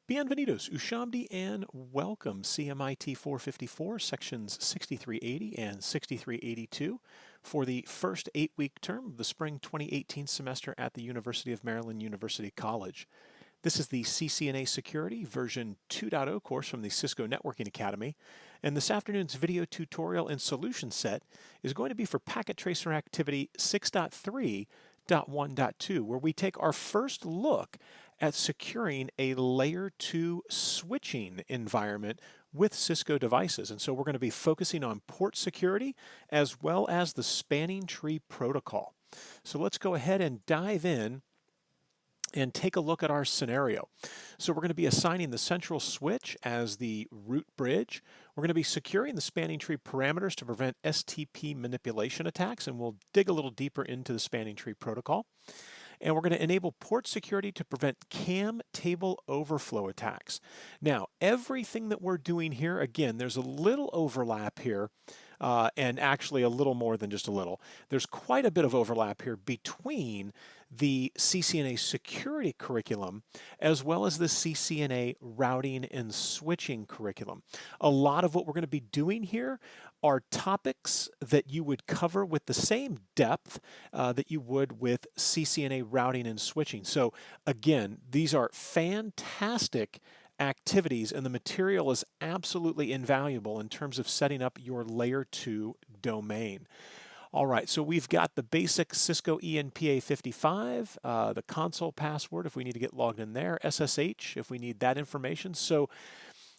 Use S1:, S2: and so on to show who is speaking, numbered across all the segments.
S1: Bienvenidos, Ushamdi, and welcome. CMIT 454, sections 6380 and 6382 for the first 8-week term of the spring 2018 semester at the University of Maryland University College. This is the CCNA Security version 2.0 course from the Cisco Networking Academy, and this afternoon's video tutorial and solution set is going to be for Packet Tracer Activity 6.3.1.2, where we take our first look at securing a layer 2 switching environment with Cisco devices. And so we're going to be focusing on port security as well as the Spanning Tree protocol. So let's go ahead and dive in and take a look at our scenario. So we're going to be assigning the central switch as the root bridge. We're going to be securing the spanning tree parameters to prevent STP manipulation attacks, and we'll dig a little deeper into the spanning tree protocol. And we're going to enable port security to prevent CAM table overflow attacks. Now, everything that we're doing here, again, there's a little overlap here, and actually a little more than just a little. There's quite a bit of overlap here between the CCNA Security curriculum as well as the CCNA Routing and Switching curriculum. A lot of what we're going to be doing here are topics that you would cover with the same depth that you would with CCNA Routing and Switching. So again, these are fantastic activities, and the material is absolutely invaluable in terms of setting up your layer 2 domain. All right, so we've got the basic Cisco ENPA 55, the console password if we need to get logged in there, SSH if we need that information. So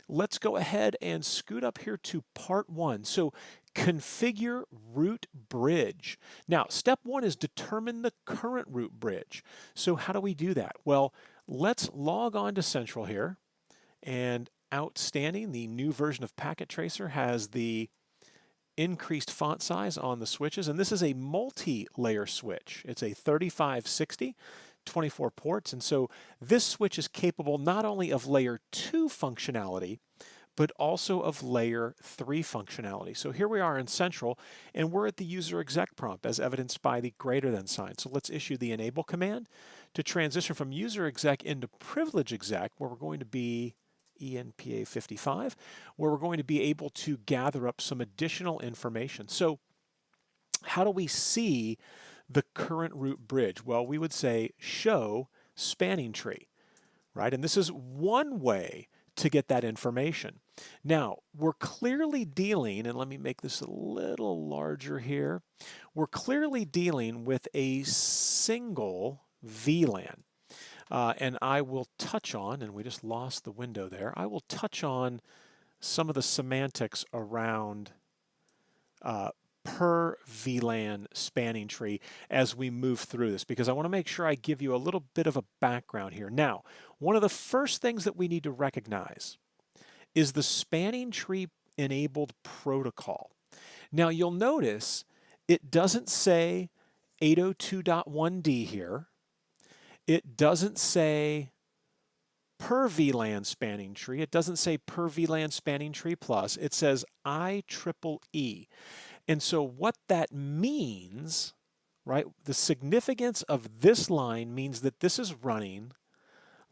S1: let's go ahead and scoot up here to part 1. So configure root bridge. Now, step 1 is determine the current root bridge. So how do we do that? Well, let's log on to Central here. And outstanding, the new version of Packet Tracer has the increased font size on the switches, and this is a multi-layer switch. It's a 3560, 24 ports, and so this switch is capable not only of layer 2 functionality, but also of layer 3 functionality. So here we are in Central, and we're at the user exec prompt as evidenced by the greater than sign. So let's issue the enable command to transition from user exec into privilege exec, where we're going to be ENPA 55, where we're going to be able to gather up some additional information. So how do we see the current root bridge? Well, we would say show spanning tree, right? And this is one way to get that information. Now, we're clearly dealing, and let me make this a little larger here, we're clearly dealing with a single VLAN. And I will touch on, and we just lost the window there, I will touch on some of the semantics around per VLAN spanning tree as we move through this, because I want to make sure I give you a little bit of a background here. Now, one of the first things that we need to recognize is the spanning tree enabled protocol. Now, you'll notice it doesn't say 802.1d here. It doesn't say per VLAN spanning tree. It doesn't say per VLAN spanning tree plus. It says IEEE. And so what that means, right, the significance of this line means that this is running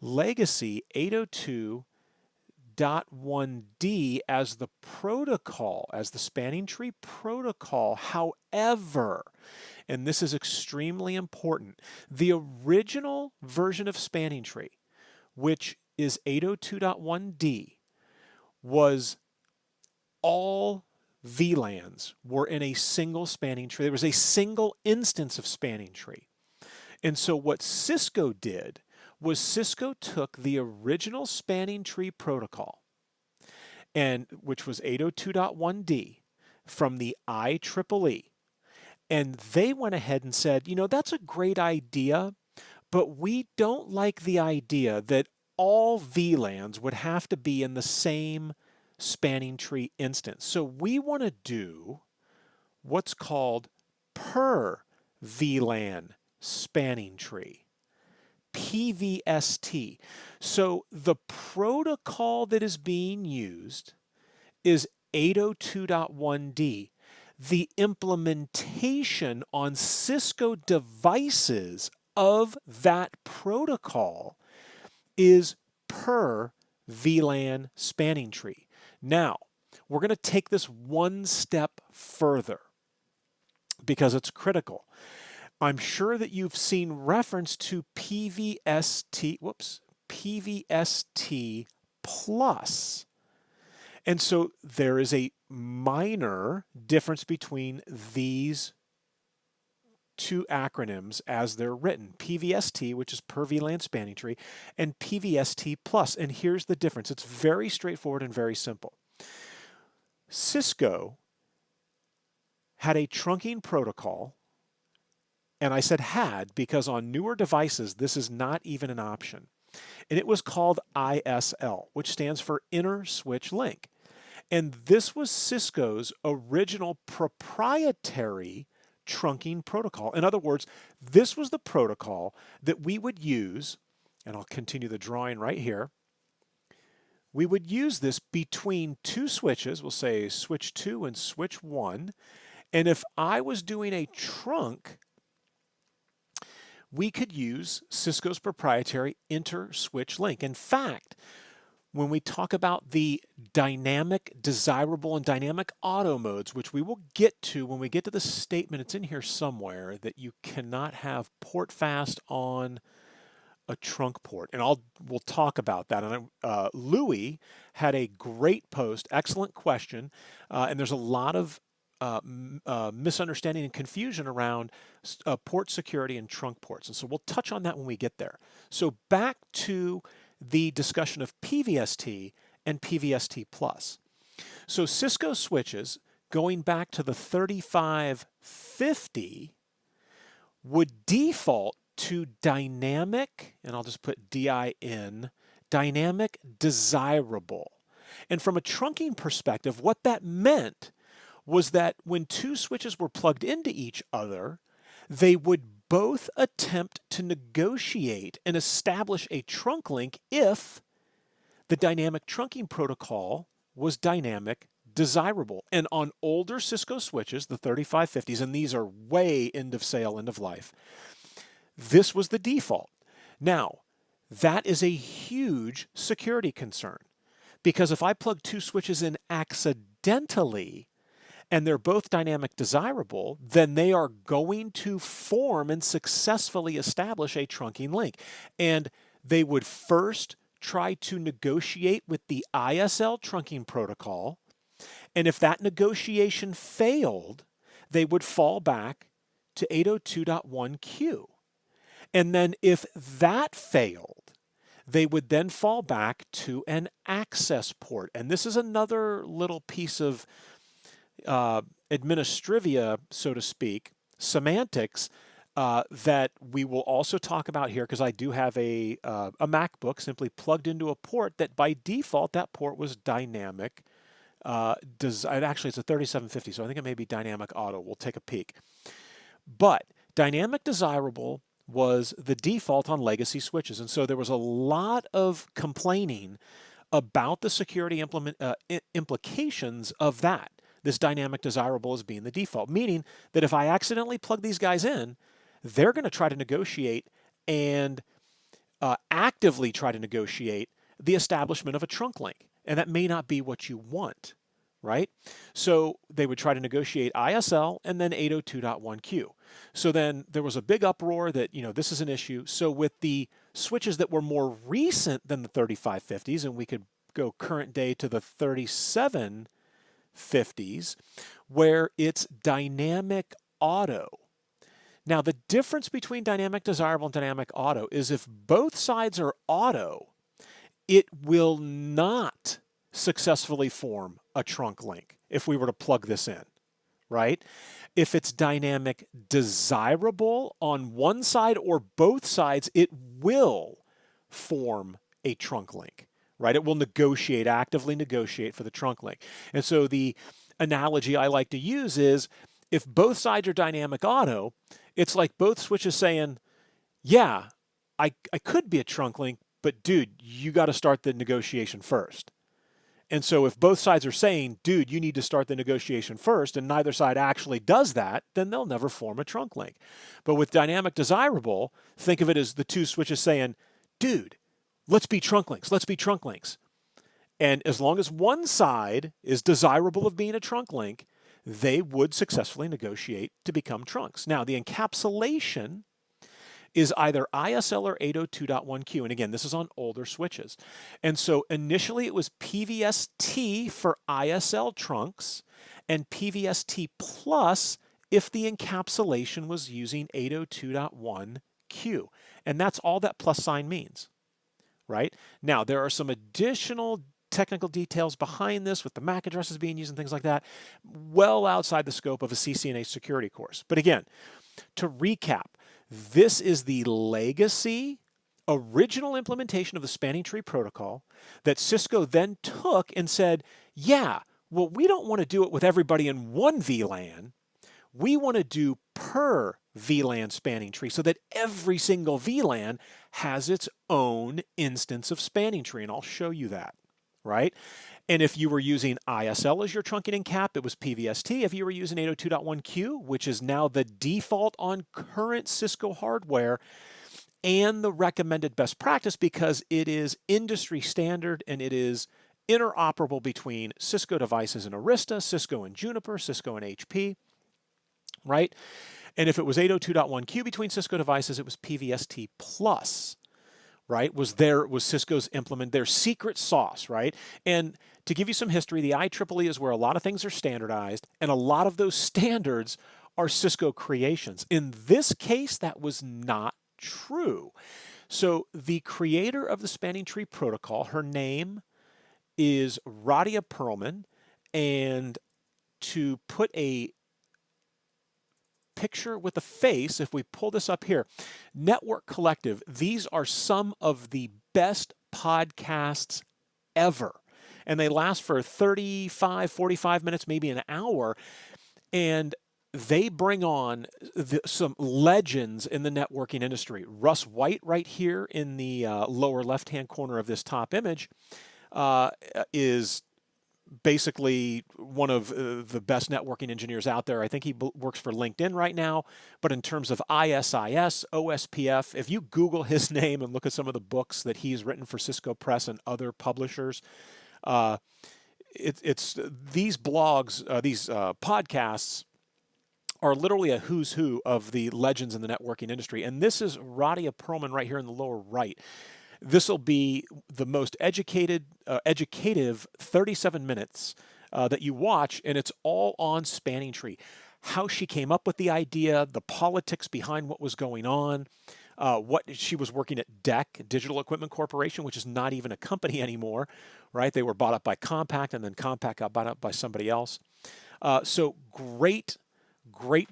S1: legacy 802.1d as the protocol, as the spanning tree protocol. However, and this is extremely important, the original version of Spanning Tree, which is 802.1d, was all VLANs were in a single spanning tree. There was a single instance of Spanning Tree. And so what Cisco did was Cisco took the original Spanning Tree protocol, and which was 802.1d from the IEEE. And they went ahead and said, you know, that's a great idea, but we don't like the idea that all VLANs would have to be in the same spanning tree instance. So we want to do what's called per VLAN spanning tree, PVST. So the protocol that is being used is 802.1d. The implementation on Cisco devices of that protocol is per VLAN spanning tree. Now, we're going to take this one step further because it's critical. I'm sure that you've seen reference to PVST plus. And so there is a minor difference between these two acronyms as they're written. PVST, which is per VLAN spanning tree, and PVST plus. And here's the difference. It's very straightforward and very simple. Cisco had a trunking protocol, and I said had because on newer devices this is not even an option. And it was called ISL, which stands for Inner Switch Link. And this was Cisco's original proprietary trunking protocol. In other words, this was the protocol that we would use, and I'll continue the drawing right here. We would use this between two switches, we'll say switch 2 and switch 1, and if I was doing a trunk, we could use Cisco's proprietary inter-switch link. In fact, when we talk about the dynamic, desirable, and dynamic auto modes, which we will get to when we get to the statement, it's in here somewhere, that you cannot have Portfast on a trunk port. And we'll talk about that. And Louis had a great post, excellent question, and there's a lot of misunderstanding and confusion around port security and trunk ports. And so we'll touch on that when we get there. So back to the discussion of PVST and PVST plus. So Cisco switches, going back to the 3550, would default to dynamic, and I'll just put DIN, dynamic desirable. And from a trunking perspective, what that meant was that when two switches were plugged into each other, they would both attempt to negotiate and establish a trunk link if the dynamic trunking protocol was dynamic desirable. And on older Cisco switches, the 3550s, and these are way end of sale, end of life, this was the default. Now, that is a huge security concern because if I plug two switches in accidentally, and they're both dynamic desirable, then they are going to form and successfully establish a trunking link. And they would first try to negotiate with the ISL trunking protocol. And if that negotiation failed, they would fall back to 802.1q. And then if that failed, they would then fall back to an access port. And this is another little piece of administrivia, so to speak, semantics that we will also talk about here because I do have a MacBook simply plugged into a port that by default that port was dynamic. Actually, it's a 3750, so I think it may be dynamic auto. We'll take a peek. But dynamic desirable was the default on legacy switches, and so there was a lot of complaining about the security implications of that. This dynamic desirable as being the default, meaning that if I accidentally plug these guys in, they're going to try to negotiate and actively try to negotiate the establishment of a trunk link. And that may not be what you want, right? So they would try to negotiate ISL and then 802.1q. So then there was a big uproar that, this is an issue. So with the switches that were more recent than the 3550s, and we could go current day to the 3750s, where it's dynamic auto. Now, the difference between dynamic desirable and dynamic auto is if both sides are auto, it will not successfully form a trunk link if we were to plug this in, right? If it's dynamic desirable on one side or both sides, it will form a trunk link. Right? It will actively negotiate for the trunk link. And so the analogy I like to use is if both sides are dynamic auto, it's like both switches saying, yeah, I could be a trunk link, but dude, you got to start the negotiation first. And so if both sides are saying, dude, you need to start the negotiation first, and neither side actually does that, then they'll never form a trunk link. But with dynamic desirable, think of it as the two switches saying, dude, let's be trunk links. Let's be trunk links. And as long as one side is desirable of being a trunk link, they would successfully negotiate to become trunks. Now, the encapsulation is either ISL or 802.1q. And again, this is on older switches. And so initially it was PVST for ISL trunks and PVST plus if the encapsulation was using 802.1q. And that's all that plus sign means, right? Now, there are some additional technical details behind this with the MAC addresses being used and things like that, well outside the scope of a CCNA security course. But again, to recap, this is the legacy original implementation of the Spanning Tree protocol that Cisco then took and said, yeah, well, we don't want to do it with everybody in one VLAN. We want to do per VLAN spanning tree so that every single VLAN has its own instance of spanning tree, and I'll show you that, right? And if you were using ISL as your trunking and cap, it was PVST. If you were using 802.1q, which is now the default on current Cisco hardware and the recommended best practice because it is industry standard and it is interoperable between Cisco devices and Arista, Cisco and Juniper, Cisco and HP, right? And if it was 802.1q between Cisco devices, it was PVST plus, right? Was Cisco's implement their secret sauce, right? And to give you some history, the IEEE is where a lot of things are standardized, and a lot of those standards are Cisco creations. In this case, that was not true. So the creator of the Spanning Tree protocol, her name is Radia Perlman, and to put a picture with a face, if we pull this up here, Network Collective, these are some of the best podcasts ever. And they last for 35, 45 minutes, maybe an hour. And they bring on some legends in the networking industry. Russ White right here in the lower left-hand corner of this top image is basically one of the best networking engineers out there. I think he works for LinkedIn right now. But in terms of ISIS, OSPF, if you Google his name and look at some of the books that he's written for Cisco Press and other publishers, it's these blogs, these podcasts are literally a who's who of the legends in the networking industry. And this is Radia Perlman right here in the lower right. This will be the most educative 37 minutes that you watch, and it's all on Spanning Tree. How she came up with the idea, the politics behind what was going on, what she was working at DEC, Digital Equipment Corporation, which is not even a company anymore, right? They were bought up by Compaq, and then Compaq got bought up by somebody else. So great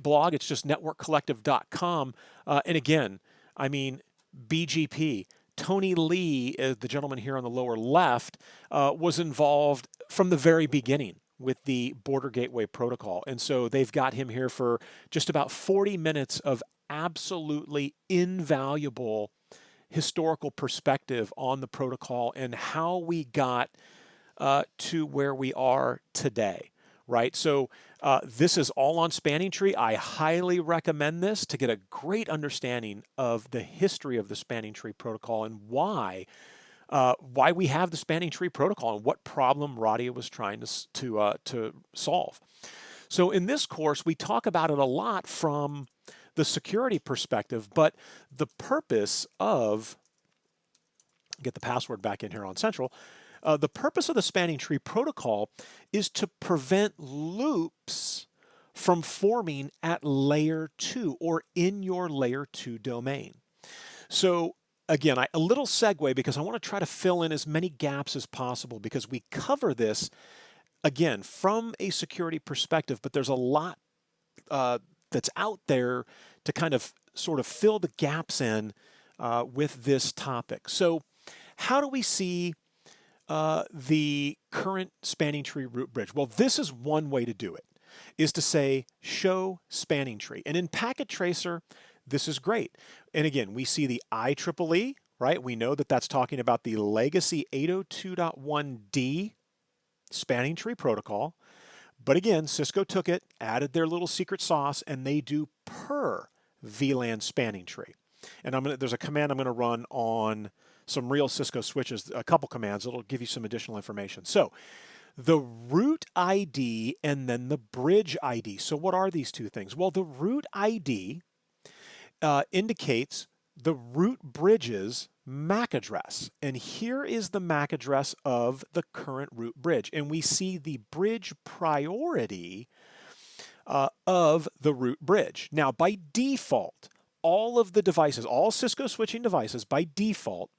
S1: blog. It's just networkcollective.com. And again, I mean, BGP, Tony Lee, the gentleman here on the lower left, was involved from the very beginning with the Border Gateway Protocol. And so they've got him here for just about 40 minutes of absolutely invaluable historical perspective on the protocol and how we got to where we are today, right? So this is all on Spanning Tree. I highly recommend this to get a great understanding of the history of the Spanning Tree protocol and why we have the Spanning Tree protocol and what problem Radia was trying to solve. So in this course, we talk about it a lot from the security perspective, but the purpose of, get the password back in here on Central, the purpose of the Spanning Tree protocol is to prevent loops from forming at layer 2 or in your layer 2 domain. So again, a little segue because I want to try to fill in as many gaps as possible because we cover this, again, from a security perspective, but there's a lot that's out there to kind of sort of fill the gaps in with this topic. So how do we see the current Spanning Tree root bridge? Well, this is one way to do it, is to say, show Spanning Tree. And in Packet Tracer, this is great. And again, we see the IEEE, right? We know that that's talking about the legacy 802.1d Spanning Tree protocol. But again, Cisco took it, added their little secret sauce, and they do per VLAN Spanning Tree. And there's a command I'm going to run on some real Cisco switches, a couple commands that'll give you some additional information. So the root ID and then the bridge ID. So what are these two things? Well, the root ID indicates the root bridge's MAC address. And here is the MAC address of the current root bridge. And we see the bridge priority of the root bridge. Now, by default, all of the devices, all Cisco switching devices, by default,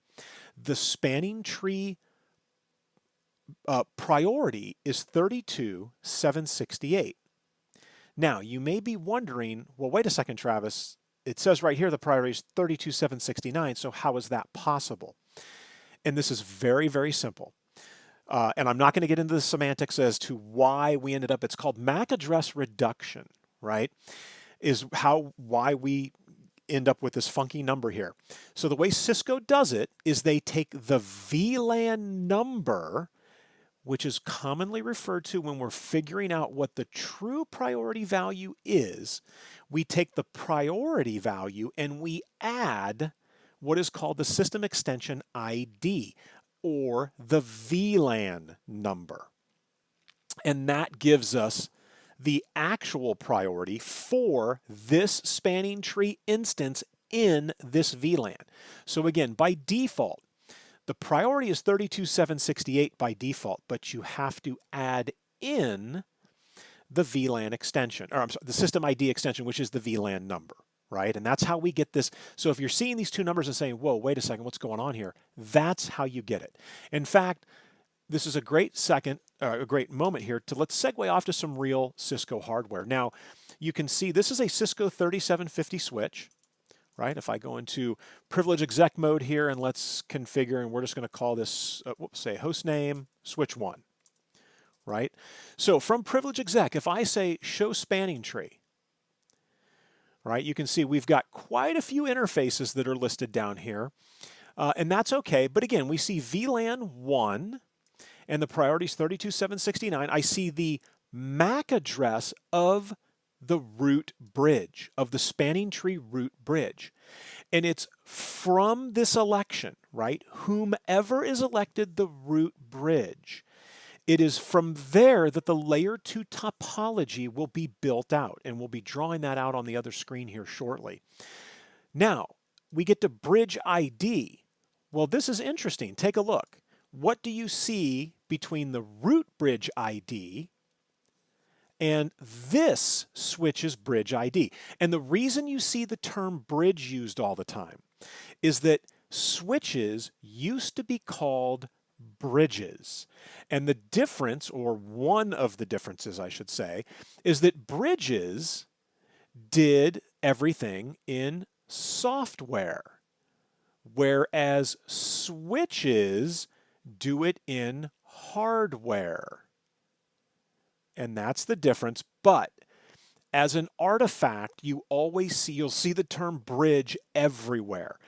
S1: the spanning tree priority is 32,768. Now, you may be wondering, well, wait a second, Travis. It says right here the priority is 32,769, so how is that possible? And this is very, very simple. And I'm not going to get into the semantics as to why we ended up, it's called MAC address reduction, right? Is why we end up with this funky number here. So the way Cisco does it is they take the VLAN number, which is commonly referred to when we're figuring out what the true priority value is. We take the priority value and we add what is called the system extension ID, or the VLAN number. And that gives us the actual priority for this spanning tree instance in this VLAN. So again, by default, the priority is 32,768 by default, but you have to add in the VLAN extension, or I'm sorry, the system ID extension, which is the VLAN number, right? And that's how we get this. So if you're seeing these two numbers and saying, whoa, wait a second, what's going on here? That's how you get it. In fact, this is a great moment here to let's segue off to some real Cisco hardware. Now, you can see this is a Cisco 3750 switch, right? If I go into privilege exec mode here and let's configure, and we're just going to call this, say host name, switch 1, right? So from privilege exec, if I say show spanning tree, right, you can see we've got quite a few interfaces that are listed down here, and that's okay. But again, we see VLAN 1, and the priority is 32,769. I see the MAC address of the root bridge, of the spanning tree root bridge. And it's from this election, right? Whomever is elected the root bridge, it is from there that the layer 2 topology will be built out, and we'll be drawing that out on the other screen here shortly. Now, we get to bridge ID. Well, this is interesting. Take a look. What do you see between the root bridge ID and this switch's bridge ID? And the reason you see the term bridge used all the time is that switches used to be called bridges. And the difference, or one of the differences I should say, is that bridges did everything in software, whereas switches do it in hardware. And that's the difference. But as an artifact, you'll see the term bridge everywhere.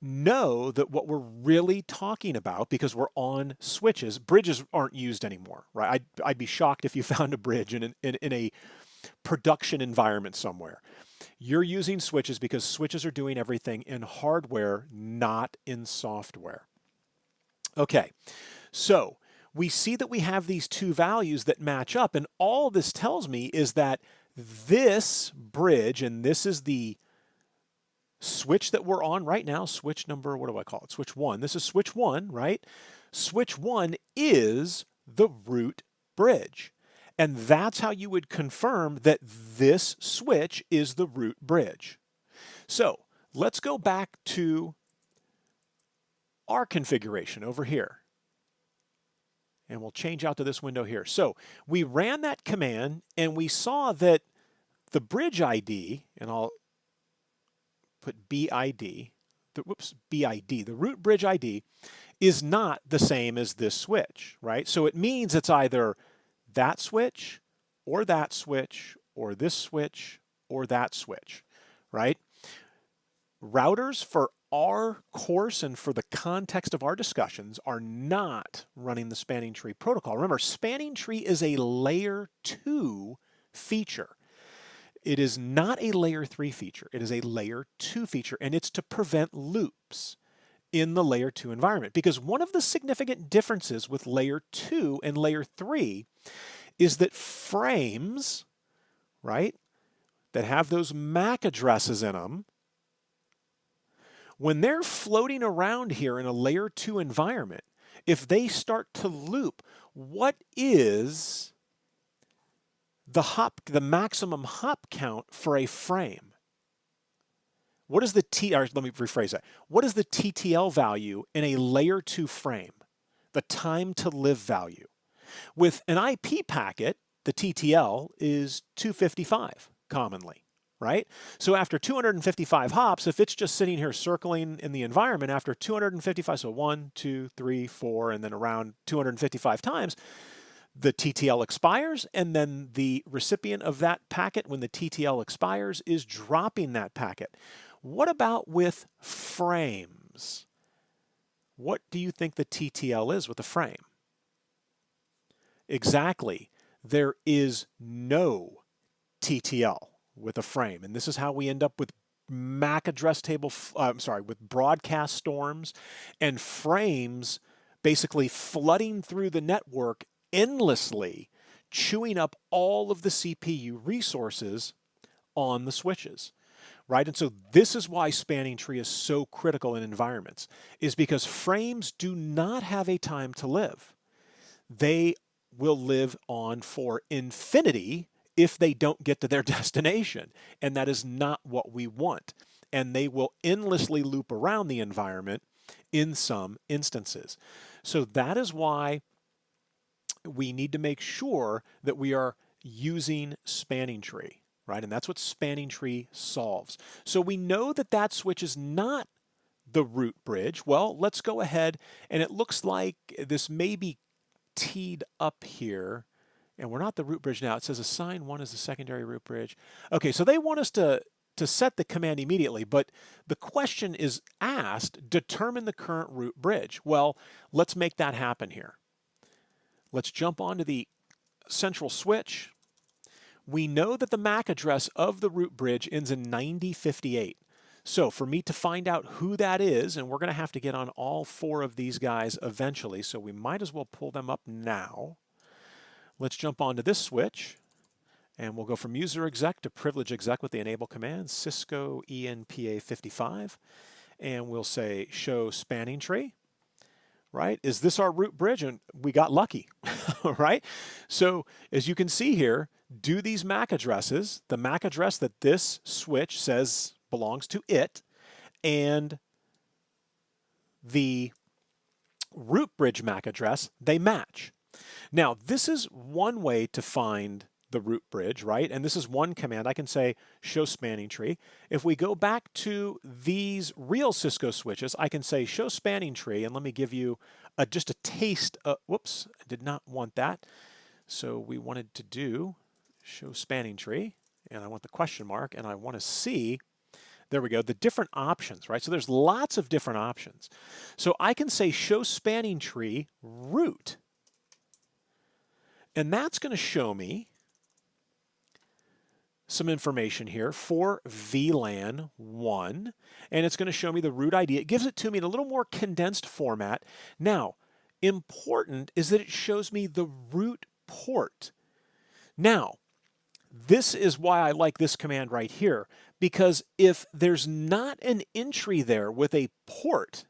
S1: Know that what we're really talking about, because we're on switches, bridges aren't used anymore, right? I'd be shocked if you found a bridge in a production environment somewhere. You're using switches because switches are doing everything in hardware, not in software. Okay, so we see that we have these two values that match up, and all this tells me is that this bridge, and this is the switch that we're on right now, switch number, what do I call it? Switch 1. This is switch 1, right? Switch 1 is the root bridge. And that's how you would confirm that this switch is the root bridge. So let's go back to our configuration over here. And we'll change out to this window here. So we ran that command and we saw that the bridge ID, and I'll put BID, the root bridge ID is not the same as this switch, right? So it means it's either that switch or that switch or this switch or that switch, right? Routers for our course and for the context of our discussions are not running the Spanning Tree protocol. Remember, Spanning Tree is a layer 2 feature. It is not a layer 3 feature. It is a layer 2 feature, and it's to prevent loops. in the layer 2 environment. Because one of the significant differences with layer 2 and layer 3 is that frames, right, that have those MAC addresses in them, when they're floating around here in a layer 2 environment, if they start to loop, what is the maximum hop count for a frame? What is let me rephrase that. What is the TTL value in a layer 2 frame? The time to live value. With an IP packet, the TTL is 255 commonly, right? So after 255 hops, if it's just sitting here circling in the environment after 255, so 1, 2, 3, 4, and then around 255 times, the TTL expires, and then the recipient of that packet, when the TTL expires, is dropping that packet. What about with frames? What do you think the TTL is with a frame? Exactly. There is no TTL with a frame. And this is how we end up with MAC address table, with broadcast storms and frames basically flooding through the network endlessly, chewing up all of the CPU resources on the switches. Right? And so this is why Spanning Tree is so critical in environments, is because frames do not have a time to live. They will live on for infinity if they don't get to their destination. And that is not what we want. And they will endlessly loop around the environment in some instances. So that is why we need to make sure that we are using Spanning Tree. Right? And that's what Spanning Tree solves. So we know that that switch is not the root bridge. Well, let's go ahead, and it looks like this may be teed up here, and we're not the root bridge now. It says assign 1 as the secondary root bridge. Okay, so they want us to set the command immediately, but the question is asked, determine the current root bridge. Well, let's make that happen here. Let's jump onto the central switch. We know that the MAC address of the root bridge ends in 9058. So for me to find out who that is, and we're going to have to get on all 4 of these guys eventually, so we might as well pull them up now. Let's jump onto this switch, and we'll go from user exec to privilege exec with the enable command, Cisco ENPA 55, and we'll say show spanning tree. Right? Is this our root bridge? And we got lucky, right? So as you can see here, do these MAC addresses, the MAC address that this switch says belongs to it, and the root bridge MAC address, they match. Now, this is one way to find the root bridge, right? And this is one command. I can say show spanning tree. If we go back to these real Cisco switches, I can say show spanning tree, and let me give you just a taste of, whoops, I did not want that. So we wanted to do show spanning tree, and I want the question mark, and I want to see, there we go, the different options, right? So there's lots of different options. So I can say show spanning tree root, and that's going to show me some information here for VLAN 1, and it's going to show me the root ID. It gives it to me in a little more condensed format. Now, important is that it shows me the root port. Now, this is why I like this command right here, because if there's not an entry there with a port,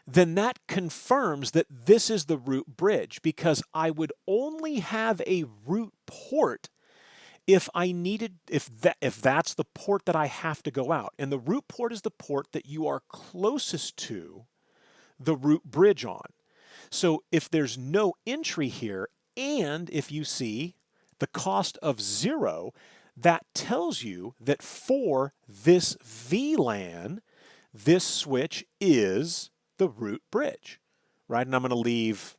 S1: then that confirms that this is the root bridge, because I would only have a root port if I needed, if that's the port that I have to go out. And the root port is the port that you are closest to the root bridge on. So if there's no entry here, and if you see the cost of 0, that tells you that for this VLAN, this switch is the root bridge, right? And I'm going to leave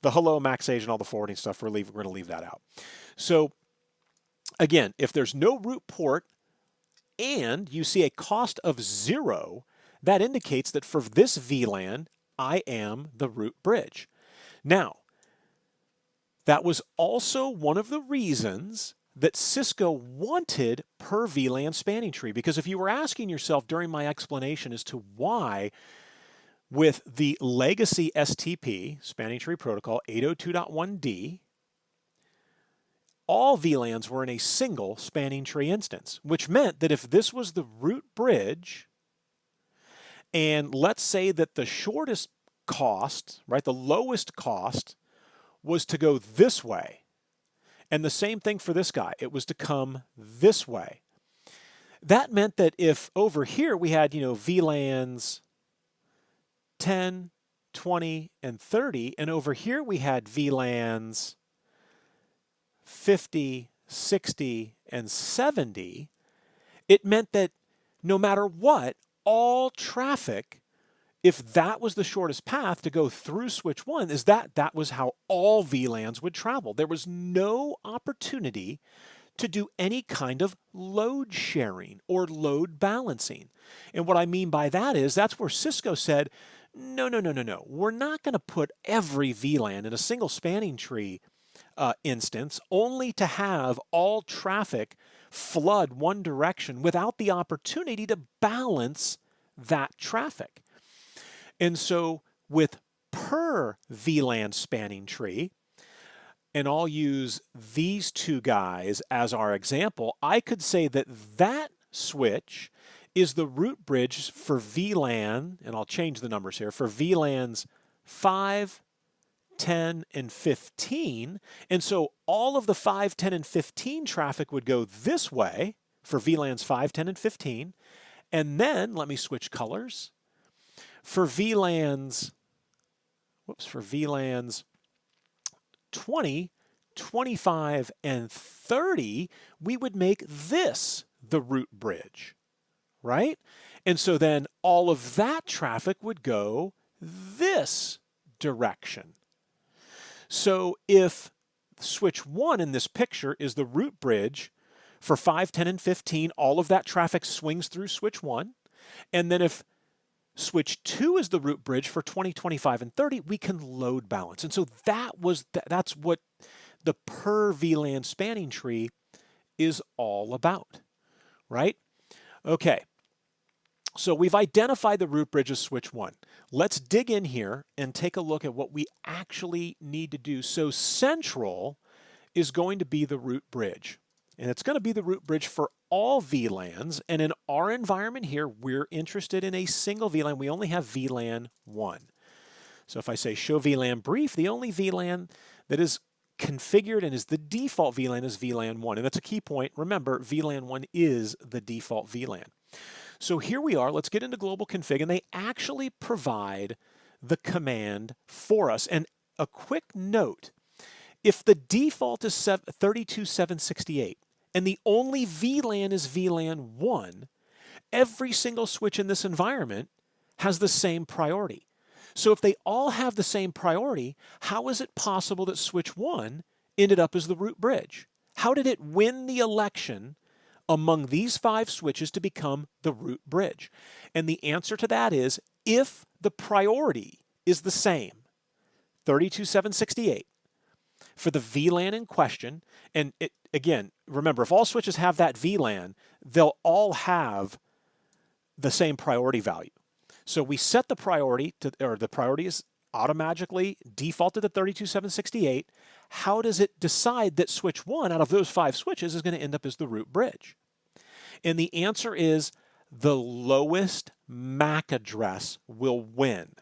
S1: the hello, max age, and all the forwarding stuff. We're going to leave that out. So again, if there's no root port and you see a cost of 0, that indicates that for this VLAN, I am the root bridge. Now, that was also one of the reasons that Cisco wanted per VLAN spanning tree, because if you were asking yourself during my explanation as to why with the legacy STP, Spanning Tree Protocol 802.1d, all VLANs were in a single spanning tree instance, which meant that if this was the root bridge, and let's say that the shortest cost, right, the lowest cost was to go this way, and the same thing for this guy, it was to come this way. That meant that if over here we had, VLANs 10, 20, and 30, and over here we had VLANs 50, 60, and 70, it meant that no matter what, all traffic, if that was the shortest path to go through switch 1, that was how all VLANs would travel. There was no opportunity to do any kind of load sharing or load balancing. And what I mean by that is that's where Cisco said, no. We're not going to put every VLAN in a single spanning tree instance only to have all traffic flood one direction without the opportunity to balance that traffic. And so with per VLAN spanning tree, and I'll use these two guys as our example, I could say that that switch is the root bridge for VLAN, and I'll change the numbers here, for VLANs 5, 10, and 15. And so all of the 5, 10, and 15 traffic would go this way for VLANs 5, 10, and 15. And then, let me switch colors. For VLANs 20, 25, and 30, we would make this the root bridge, right? And so then all of that traffic would go this direction. So if switch 1 in this picture is the root bridge for 5, 10, and 15, all of that traffic swings through switch 1. And then if switch 2 is the root bridge for 20, 25, and 30, we can load balance. And so that's what the per VLAN spanning tree is all about, right? Okay, so we've identified the root bridge as switch 1. Let's dig in here and take a look at what we actually need to do. So central is going to be the root bridge, and it's going to be the root bridge for all VLANs. And in our environment here, we're interested in a single VLAN. We only have VLAN 1. So if I say show VLAN brief, the only VLAN that is configured and is the default VLAN is VLAN 1. And that's a key point. Remember, VLAN 1 is the default VLAN. So here we are. Let's get into global config, and they actually provide the command for us. And a quick note, if the default is 32.768 and the only VLAN is VLAN 1, every single switch in this environment has the same priority. So if they all have the same priority, how is it possible that switch 1 ended up as the root bridge? How did it win the election among these 5 switches to become the root bridge? And the answer to that is, if the priority is the same, 32.768, for the VLAN in question, and again, remember, if all switches have that VLAN, they'll all have the same priority value. So we set the priority to, or the priority is automatically defaulted to 32.768. How does it decide that switch 1 out of those 5 switches is going to end up as the root bridge? And the answer is the lowest MAC address will win.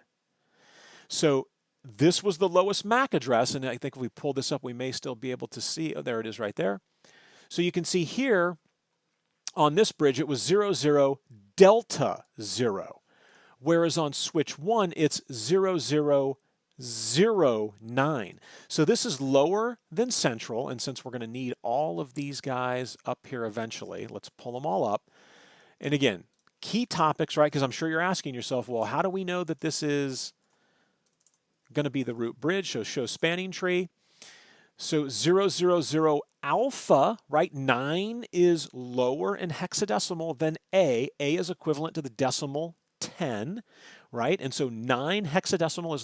S1: So this was the lowest MAC address, and I think if we pull this up, we may still be able to see. Oh, there it is right there. So you can see here on this bridge, it was 00 delta 0. Whereas on switch 1, it's 0009. So this is lower than central, and since we're going to need all of these guys up here eventually, let's pull them all up. And again, key topics, right? Because I'm sure you're asking yourself, well, how do we know that this is going to be the root bridge? So show spanning tree. So 000 alpha, right? 9 is lower in hexadecimal than A. A is equivalent to the decimal 10, right? And so 9 hexadecimal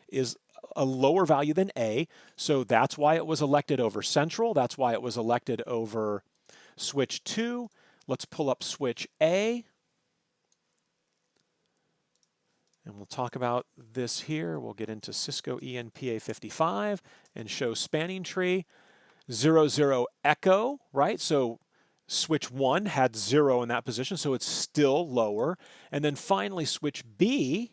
S1: is a lower value than A. So that's why it was elected over central. That's why it was elected over switch 2. Let's pull up switch A. And we'll talk about this here. We'll get into Cisco ENPA 55 and show spanning tree. 0, 0 echo, right? So switch 1 had 0 in that position, so it's still lower. And then finally switch B,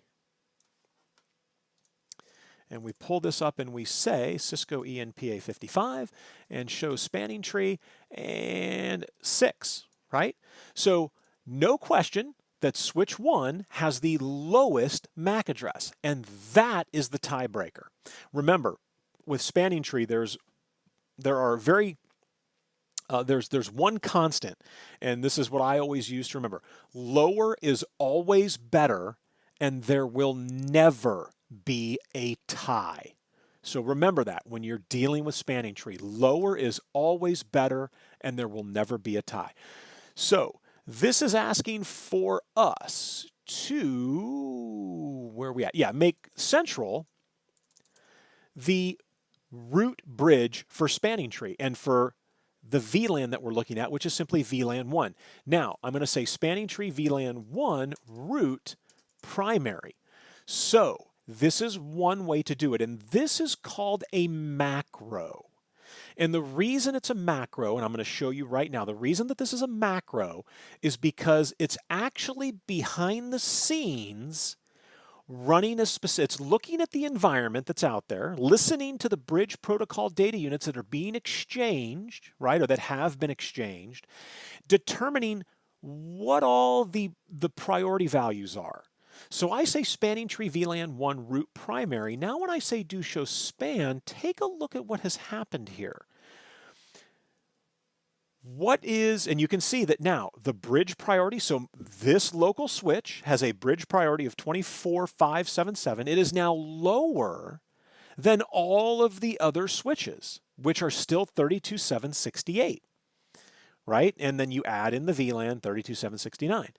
S1: and we pull this up and we say Cisco ENPA 55 and show spanning tree and 6, right? So no question that switch 1 has the lowest MAC address, and that is the tiebreaker. Remember, with spanning tree, there's one constant, and this is what I always use to remember. Lower is always better, and there will never be a tie. So remember that when you're dealing with spanning tree, lower is always better, and there will never be a tie. So this is asking for us to, where are we at? Yeah, make central the root bridge for spanning tree and for the VLAN that we're looking at, which is simply VLAN 1. Now, I'm going to say spanning tree VLAN 1 root primary. So this is one way to do it, and this is called a macro. And the reason it's a macro, and I'm going to show you right now, the reason that this is a macro is because it's actually behind the scenes running a specific, it's looking at the environment that's out there, listening to the bridge protocol data units that are being exchanged, right, or that have been exchanged, determining what all the priority values are. So I say spanning tree VLAN 1 root primary. Now when I say do show span, take a look at what has happened here. What is, and you can see that now the bridge priority, so this local switch has a bridge priority of 24577. It is now lower than all of the other switches, which are still 32768, right? And then you add in the VLAN 32769.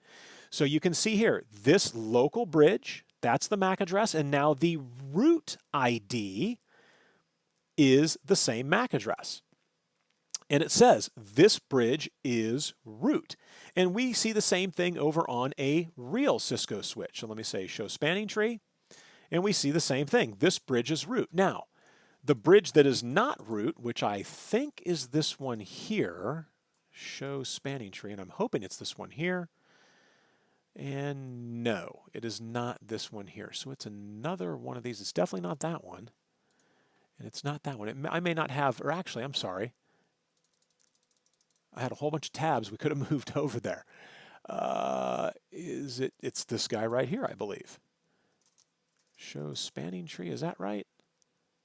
S1: So you can see here, this local bridge, that's the MAC address, and now the root ID is the same MAC address. And it says this bridge is root. And we see the same thing over on a real Cisco switch. So let me say show spanning tree, and we see the same thing. This bridge is root. Now, the bridge that is not root, which I think is this one here, show spanning tree, and I'm hoping it's this one here. And no, it is not this one here. So it's another one of these. It's definitely not that one. And it's not that one. I may not have, or actually, I'm sorry. I had a whole bunch of tabs. We could have moved over there. It's this guy right here, I believe. Show spanning tree, is that right?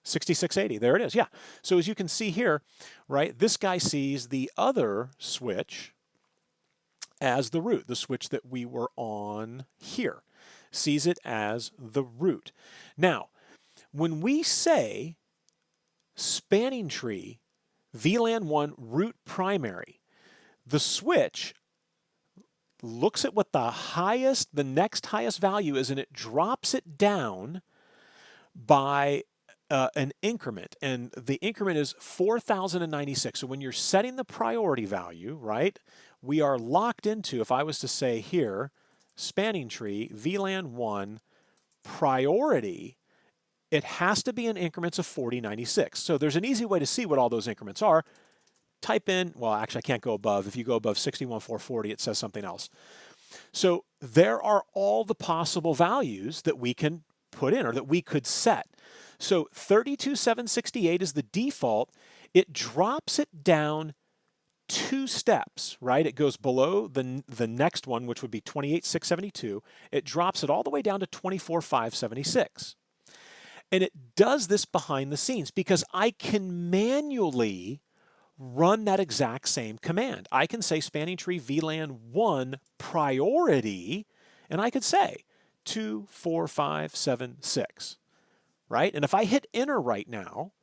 S1: 6680, there it is, yeah. So as you can see here, right, this guy sees the other switch as the root, the switch that we were on here, sees it as the root. Now, when we say spanning tree VLAN 1 root primary, the switch looks at what the next highest value is, and it drops it down by an increment, and the increment is 4096. So when you're setting the priority value, right, we are locked into, if I was to say here, spanning tree, VLAN 1, priority, it has to be in increments of 4096. So there's an easy way to see what all those increments are. Type in, well, actually I can't go above. If you go above 61440, it says something else. So there are all the possible values that we can put in or that we could set. So 32768 is the default. It drops it down 2 steps, right? It goes below the next one, which would be 28672. It drops it all the way down to 24576. And it does this behind the scenes because I can manually run that exact same command. I can say spanning tree VLAN 1 priority, and I could say 24576, right? And if I hit enter right now,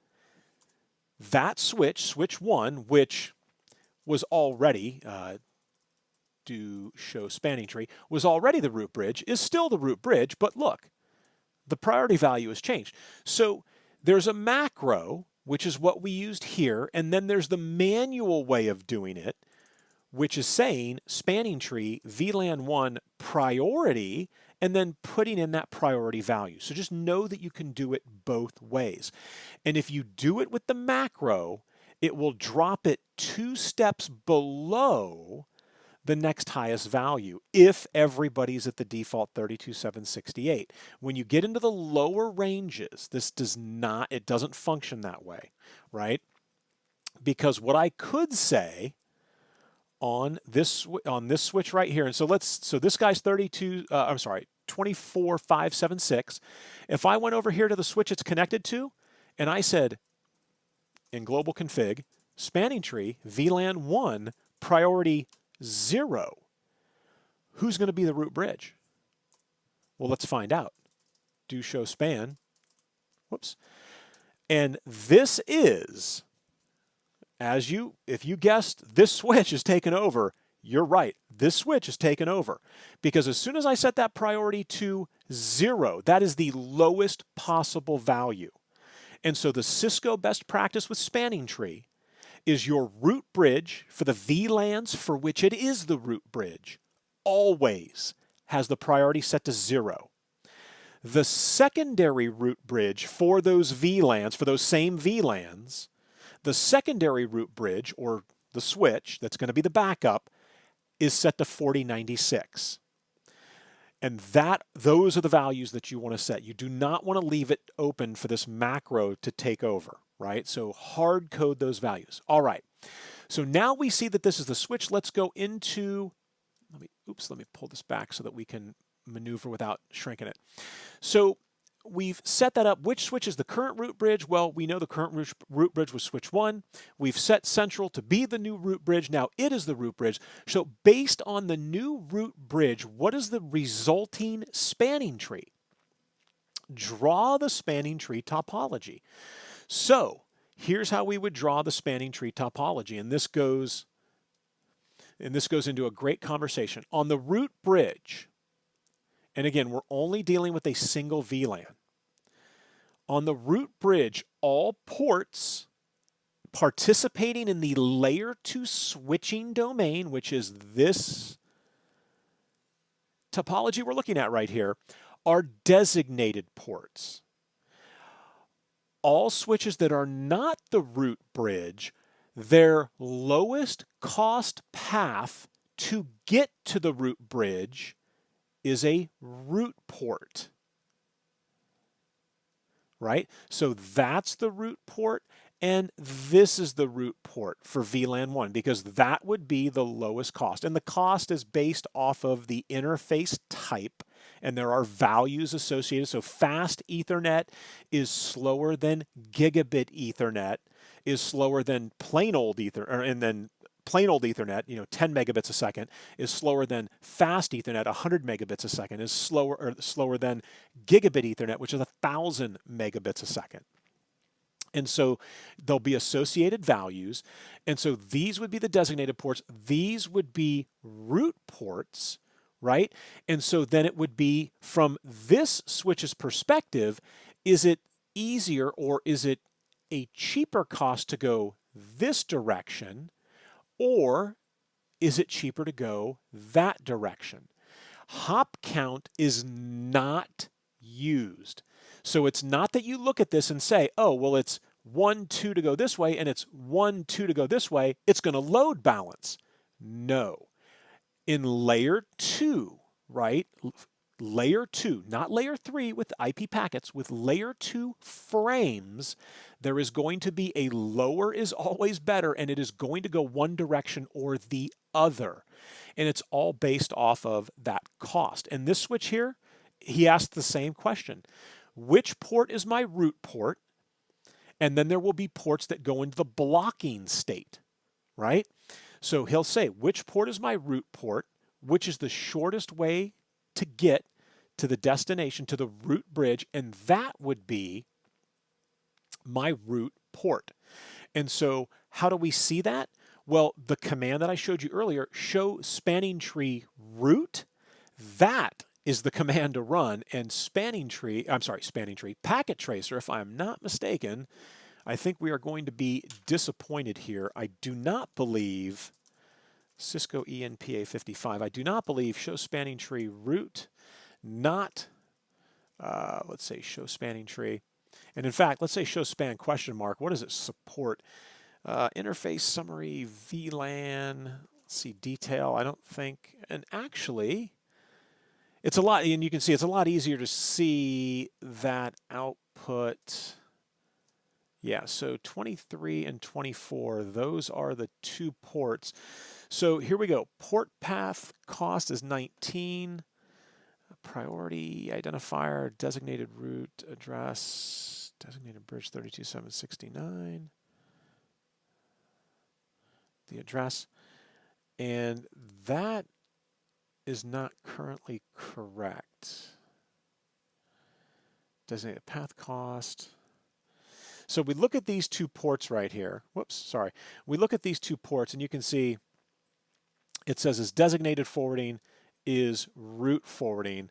S1: that switch 1, which was already, do show spanning tree, was already the root bridge, is still the root bridge, but look, the priority value has changed. So there's a macro, which is what we used here, and then there's the manual way of doing it, which is saying spanning tree VLAN 1 priority, and then putting in that priority value. So just know that you can do it both ways. And if you do it with the macro, it will drop it 2 steps below the next highest value if everybody's at the default 32.768. When you get into the lower ranges, it doesn't function that way, right? Because what I could say on this switch right here, and so this guy's 24.576. If I went over here to the switch it's connected to, and I said in global config, spanning tree VLAN 1 priority 0, who's going to be the root bridge? Well, let's find out. Do show span. Whoops. And this is, if you guessed this switch is taken over, you're right. This switch is taken over. Because as soon as I set that priority to 0, that is the lowest possible value. And so the Cisco best practice with Spanning Tree is your root bridge for the VLANs for which it is the root bridge always has the priority set to 0. The secondary root bridge for those VLANs, for those same VLANs, the secondary root bridge, or the switch that's going to be the backup, is set to 4096. And those are the values that you want to set. You do not want to leave it open for this macro to take over, right? So hard code those values. All right. So now we see that this is the switch. Let's go into, let me pull this back so that we can maneuver without shrinking it. So we've set that up. Which switch is the current root bridge? Well, we know the current root bridge was switch 1. We've set central to be the new root bridge. Now it is the root bridge. So based on the new root bridge, what is the resulting spanning tree? Draw the spanning tree topology. So here's how we would draw the spanning tree topology. And this goes into a great conversation. On the root bridge, and again, we're only dealing with a single VLAN. On the root bridge, all ports participating in the layer 2 switching domain, which is this topology we're looking at right here, are designated ports. All switches that are not the root bridge, their lowest cost path to get to the root bridge is a root port, right? So that's the root port, and this is the root port for VLAN 1 because that would be the lowest cost. And the cost is based off of the interface type, and there are values associated. So fast Ethernet is slower than gigabit Ethernet, is slower than plain old Ethernet, and then plain old Ethernet, 10 megabits a second, is slower than fast Ethernet, 100 megabits a second, is slower than gigabit Ethernet, which is 1,000 megabits a second. And so there'll be associated values. And so these would be the designated ports. These would be root ports, right? And so then it would be from this switch's perspective, is it easier or is it a cheaper cost to go this direction? Or is it cheaper to go that direction? Hop count is not used. So it's not that you look at this and say, oh, well, it's 1, 2 to go this way, and it's 1, 2 to go this way. It's going to load balance. No. In layer 2, right? Layer 2, not layer 3 with IP packets, with layer 2 frames, there is going to be a lower is always better, and it is going to go one direction or the other. And it's all based off of that cost. And this switch here, he asked the same question. Which port is my root port? And then there will be ports that go into the blocking state, right? So he'll say, which port is my root port? Which is the shortest way to get to the destination, to the root bridge, and that would be my root port. And so how do we see that? Well, the command that I showed you earlier, show spanning tree root, that is the command to run. And spanning tree packet tracer, if I'm not mistaken, I think we are going to be disappointed here. I do not believe Cisco ENPA 55. I do not believe show spanning tree root, not, let's say show spanning tree. And in fact, let's say show span question mark. What does it support? Interface summary, VLAN, let's see, detail, I don't think, and actually, it's a lot, and you can see it's a lot easier to see that output. Yeah, so 23 and 24, those are the two ports. So here we go. Port path cost is 19. Priority identifier, designated route address, designated bridge 32769. The address. And that is not currently correct. Designated path cost. So we look at these two ports right here. Whoops, sorry. We look at these two ports and you can see it says is designated forwarding is route forwarding.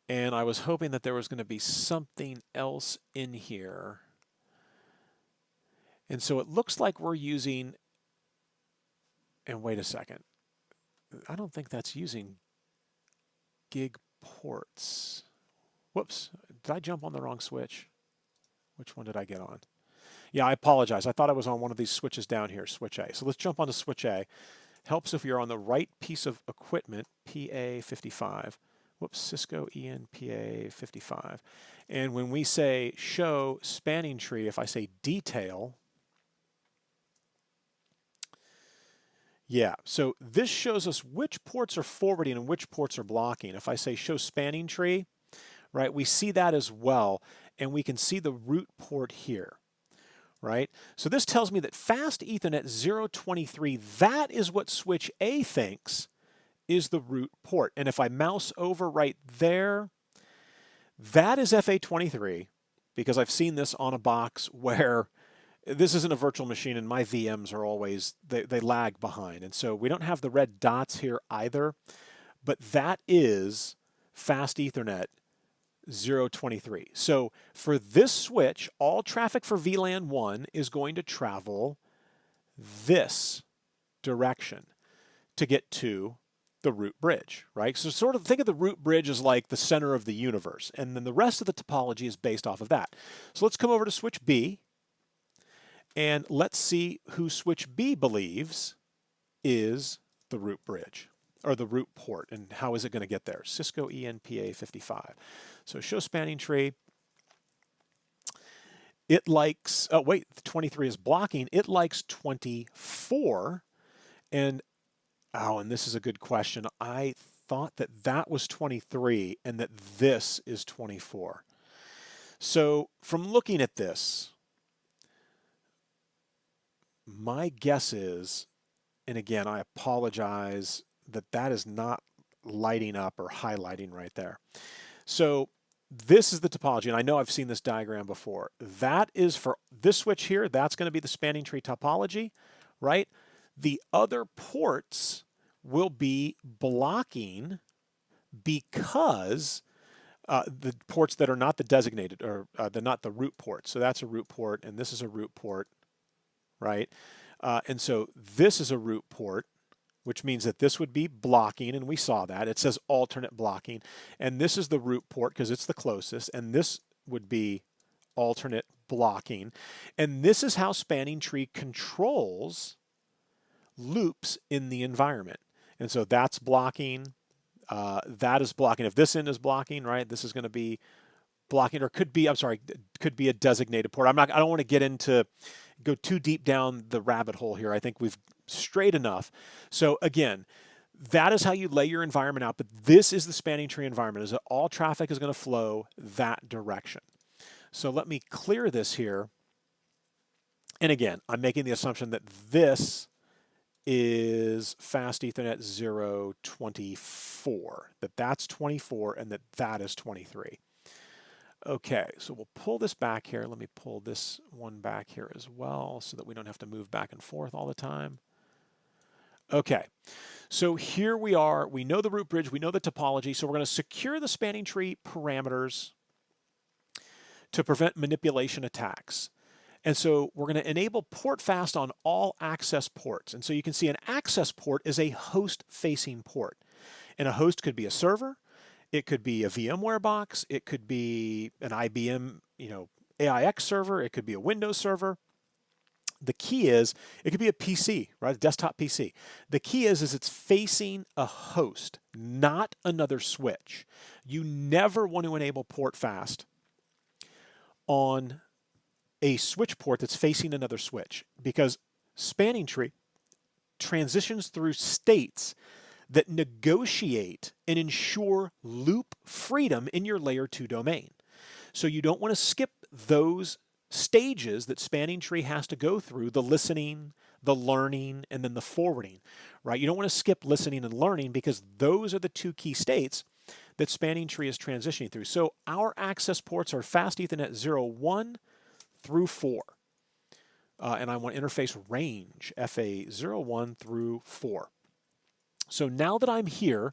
S1: And I was hoping that there was going to be something else in here. And so it looks like we're using, and wait a second. I don't think that's using gig ports. Whoops, did I jump on the wrong switch? Which one did I get on? Yeah, I apologize. I thought I was on one of these switches down here, switch A. So let's jump onto switch A. Helps if you're on the right piece of equipment, PA55. Whoops, Cisco ENPA 55. And when we say show spanning tree, if I say detail, yeah, so this shows us which ports are forwarding and which ports are blocking. If I say show spanning tree, right, we see that as well, and we can see the root port here, right? So this tells me that fast Ethernet 023, that is what switch A thinks is the root port. And if I mouse over right there, that is FA23, because I've seen this on a box where this isn't a virtual machine and my VMs are always, they lag behind. And so we don't have the red dots here either, but that is fast Ethernet 023. So for this switch, all traffic for VLAN 1 is going to travel this direction to get to the root bridge, right? So sort of think of the root bridge as like the center of the universe, and then the rest of the topology is based off of that. So let's come over to switch B, and let's see who switch B believes is the root bridge, or the root port, and how is it going to get there? Cisco ENPA 55. So show spanning tree. It likes, oh wait, 23 is blocking. It likes 24, and oh, and this is a good question. I thought that that was 23 and that this is 24. So from looking at this, my guess is, and again, I apologize that that is not lighting up or highlighting right there. So this is the topology, and I know I've seen this diagram before. That is for this switch here, that's going to be the spanning tree topology, right? The other ports will be blocking because the ports that are not the designated, or they're not the root port. So that's a root port, and this is a root port, right? And so this is a root port, which means that this would be blocking, and we saw that. It says alternate blocking. And this is the root port because it's the closest, and this would be alternate blocking. And this is how Spanning Tree controls loops in the environment. And so that's blocking, that is blocking. If this end is blocking, right, this is going to be blocking, or could be, I'm sorry, could be a designated port. I don't want to go too deep down the rabbit hole here. I think we've strayed enough. So again, that is how you lay your environment out, but this is the spanning tree environment, is that all traffic is going to flow that direction. So let me clear this here. And again, I'm making the assumption that this is fast Ethernet 024, that that's 24 and that that is 23. Okay, so we'll pull this back here. Let me pull this one back here as well so that we don't have to move back and forth all the time. Okay, so here we are. We know the root bridge. We know the topology. So we're going to secure the spanning tree parameters to prevent manipulation attacks. And so we're going to enable Portfast on all access ports. And so you can see an access port is a host-facing port. And a host could be a server, it could be a VMware box, it could be an IBM, AIX server, it could be a Windows server. The key is, it could be a PC, right? A desktop PC. The key is it's facing a host, not another switch. You never want to enable Portfast on a switch port that's facing another switch, because Spanning Tree transitions through states that negotiate and ensure loop freedom in your layer 2 domain. So you don't want to skip those stages that Spanning Tree has to go through: the listening, the learning, and then the forwarding, right? You don't want to skip listening and learning, because those are the two key states that Spanning Tree is transitioning through. So our access ports are Fast Ethernet 01 through 4. And I want interface range FA01 through 4. So now that I'm here,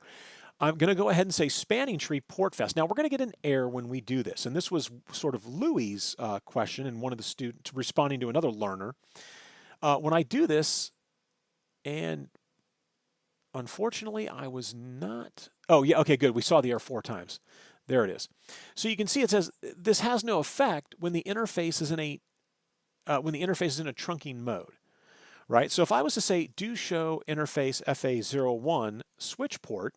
S1: I'm going to go ahead and say Spanning Tree Portfast. Now we're going to get an error when we do this. And this was sort of Louie's question, and one of the students responding to another learner. When I do this, and unfortunately I was not... Oh, yeah, okay, good. We saw the error 4 times. There it is. So you can see it says this has no effect when the interface is in a trunking mode, right? So if I was to say do show interface FA01 switch port,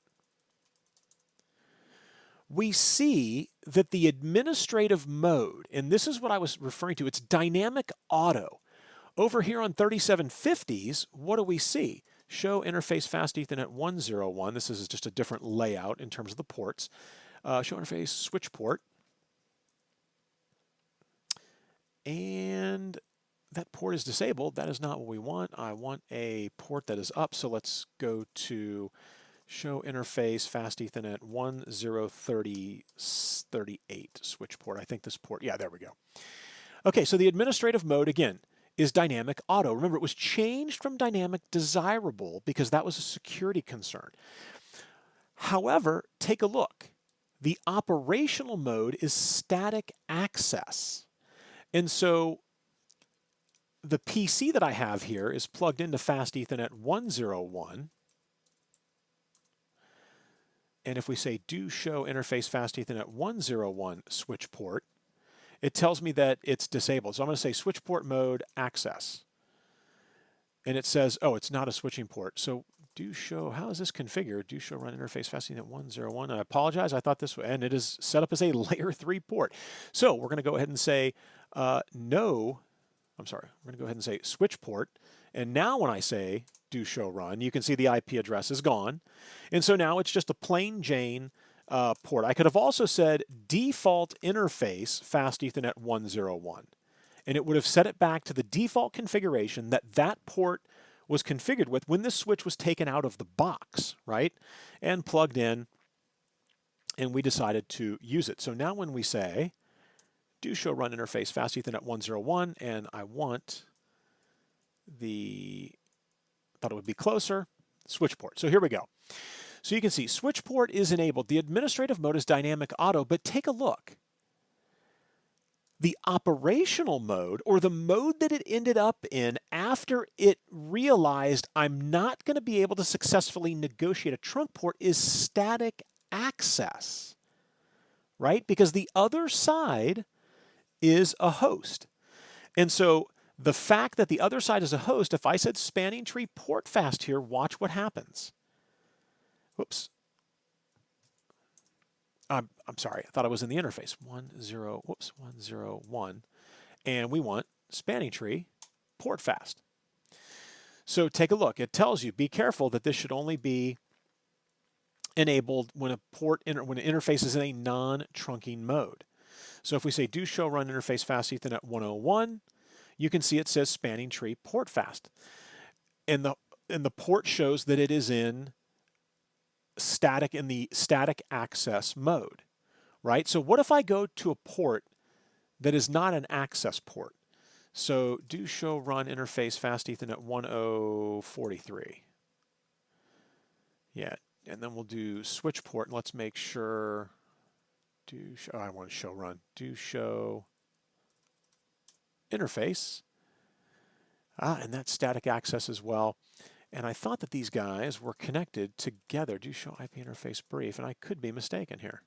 S1: we see that the administrative mode, and this is what I was referring to, it's dynamic auto. Over here on 3750s, what do we see? Show interface Fast Ethernet 101. This is just a different layout in terms of the ports. Show interface switch port. And that port is disabled. That is not what we want. I want a port that is up. So let's go to show interface Fast Ethernet 1038 switch port. I think this port, yeah, there we go. Okay, so the administrative mode, again, is dynamic auto. Remember, it was changed from dynamic desirable because that was a security concern. However, take a look. The operational mode is static access. And so the PC that I have here is plugged into Fast Ethernet 101. And if we say do show interface Fast Ethernet 101 switch port, it tells me that it's disabled. So I'm going to say switch port mode access. And it says, oh, it's not a switching port. So do show, how is this configured? Do show run interface Fast Ethernet 101. I apologize, I thought this, and it is set up as a layer 3 port. So we're going to go ahead and say no, I'm sorry, we're going to go ahead and say switch port. And now when I say do show run, you can see the IP address is gone. And so now it's just a plain Jane port. I could have also said default interface Fast Ethernet 101. And it would have set it back to the default configuration that that port was configured with when this switch was taken out of the box, right? And plugged in, and we decided to use it. So now when we say do show run interface Fast Ethernet 101, and I want thought it would be closer, switch port. So here we go. So you can see switch port is enabled. The administrative mode is dynamic auto, but take a look. The operational mode, or the mode that it ended up in after it realized I'm not going to be able to successfully negotiate a trunk port, is static access, right? Because the other side is a host. And so the fact that the other side is a host, if I said Spanning Tree Portfast here, watch what happens. Whoops. I'm sorry, I thought I was in the interface. 101. And we want Spanning Tree Portfast. So take a look. It tells you, be careful that this should only be enabled when when an interface is in a non-trunking mode. So if we say do show run interface Fast Ethernet 101, you can see it says Spanning Tree Portfast. And the port shows that it is in the static access mode, right? So what if I go to a port that is not an access port? So do show run interface Fast Ethernet 1043. Yeah, and then we'll do switch port, and let's make sure I want to show run. Do show interface. And that's static access as well. And I thought that these guys were connected together. Do show IP interface brief, and I could be mistaken here.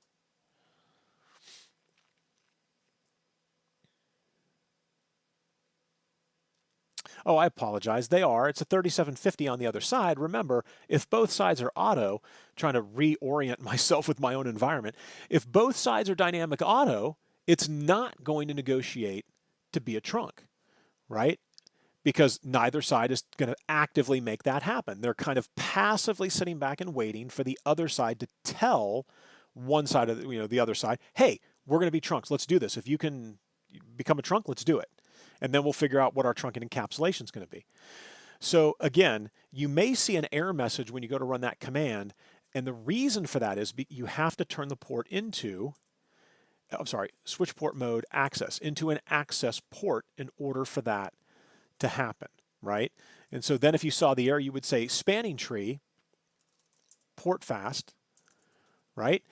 S1: Oh, I apologize. They are. It's a 3750 on the other side. Remember, if both sides are auto, trying to reorient myself with my own environment, if both sides are dynamic auto, it's not going to negotiate to be a trunk, right? Because neither side is going to actively make that happen. They're kind of passively sitting back and waiting for the other side to tell one side of the other side, hey, we're going to be trunks. Let's do this. If you can become a trunk, let's do it. And then we'll figure out what our trunk and encapsulation is going to be. So again, you may see an error message when you go to run that command. And the reason for that is you have to turn the port into, switch port mode access into an access port in order for that to happen, right? And so then if you saw the error, you would say Spanningtree Portfast, right?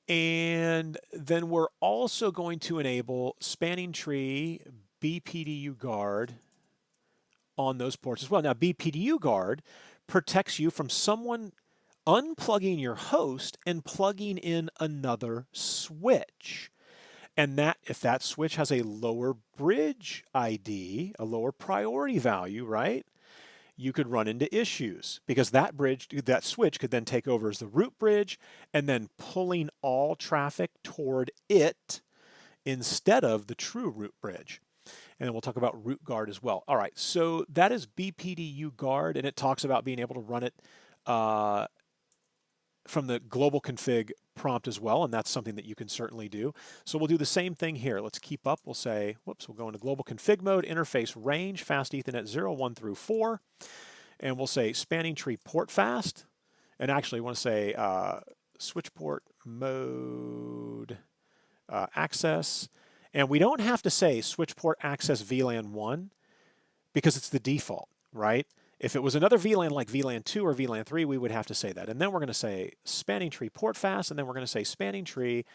S1: And then we're also going to enable Spanningtree BPDU guard on those ports as well. Now, BPDU guard protects you from someone unplugging your host and plugging in another switch. And that, if that switch has a lower bridge ID, a lower priority value, right, you could run into issues because that switch could then take over as the root bridge and then pulling all traffic toward it instead of the true root bridge. And then we'll talk about root guard as well. All right, so that is BPDU guard, and it talks about being able to run it from the global config prompt as well, and that's something that you can certainly do. So we'll do the same thing here. Let's keep up. We'll say, whoops, we'll go into global config mode, interface range, fast Ethernet 0, 1 through 4, and we'll say Spanningtree Portfast, and actually want to say switch port mode access, and we don't have to say switch port access VLAN 1 because it's the default, right? If it was another VLAN like VLAN 2 or VLAN 3, we would have to say that. And then we're going to say Spanningtree Portfast, and then we're going to say Spanningtree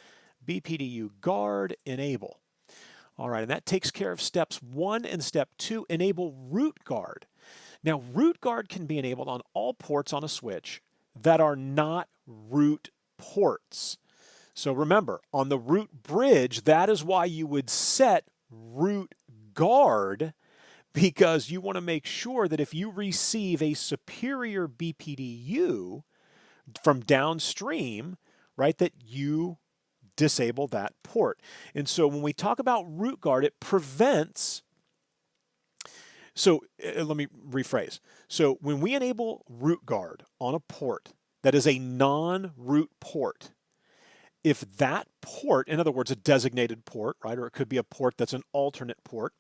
S1: BPDU guard enable. All right, and that takes care of steps 1 and step 2, enable root guard. Now, root guard can be enabled on all ports on a switch that are not root ports. So remember, on the root bridge, that is why you would set root guard, because you want to make sure that if you receive a superior BPDU from downstream, right, that you disable that port. And so when we talk about root guard, it prevents, so let me rephrase. So when we enable root guard on a port that is a non-root port, if that port, in other words, a designated port, right, or it could be a port that's an alternate port,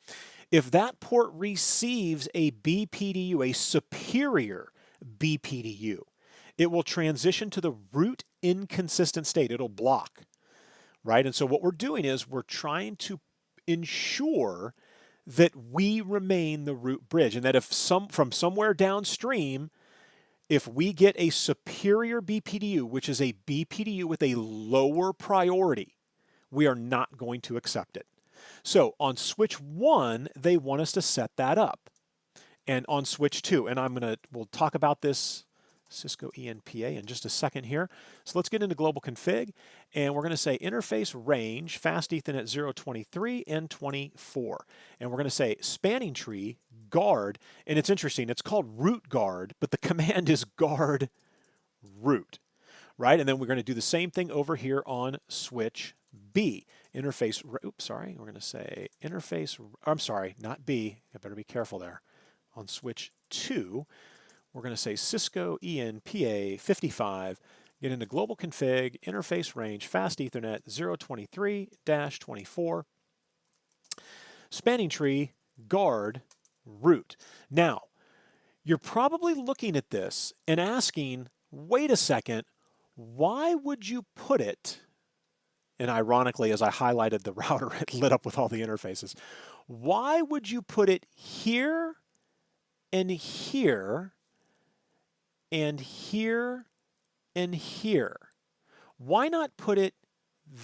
S1: if that port receives a BPDU, a superior BPDU, it will transition to the root inconsistent state. It'll block, right? And so what we're doing is we're trying to ensure that we remain the root bridge, and that if from somewhere downstream, if we get a superior BPDU, which is a BPDU with a lower priority, we are not going to accept it. So on switch 1, they want us to set that up. And on switch 2, and we'll talk about this Cisco ENPA in just a second here. So let's get into global config, and we're going to say interface range, fast Ethernet 023 and 24. And we're going to say Spanningtree guard, and it's interesting, it's called root guard, but the command is guard root, right? And then we're going to do the same thing over here on switch B. Interface, we're going to say interface, I'm sorry, not B, I better be careful there. On switch 2, we're going to say Cisco ENPA 55, get into global config, interface range, fast Ethernet 023-24, Spanningtree guard root. Now, you're probably looking at this and asking, wait a second, why would you put it, and ironically, as I highlighted the router, it lit up with all the interfaces. Why would you put it here and here and here and here? Why not put it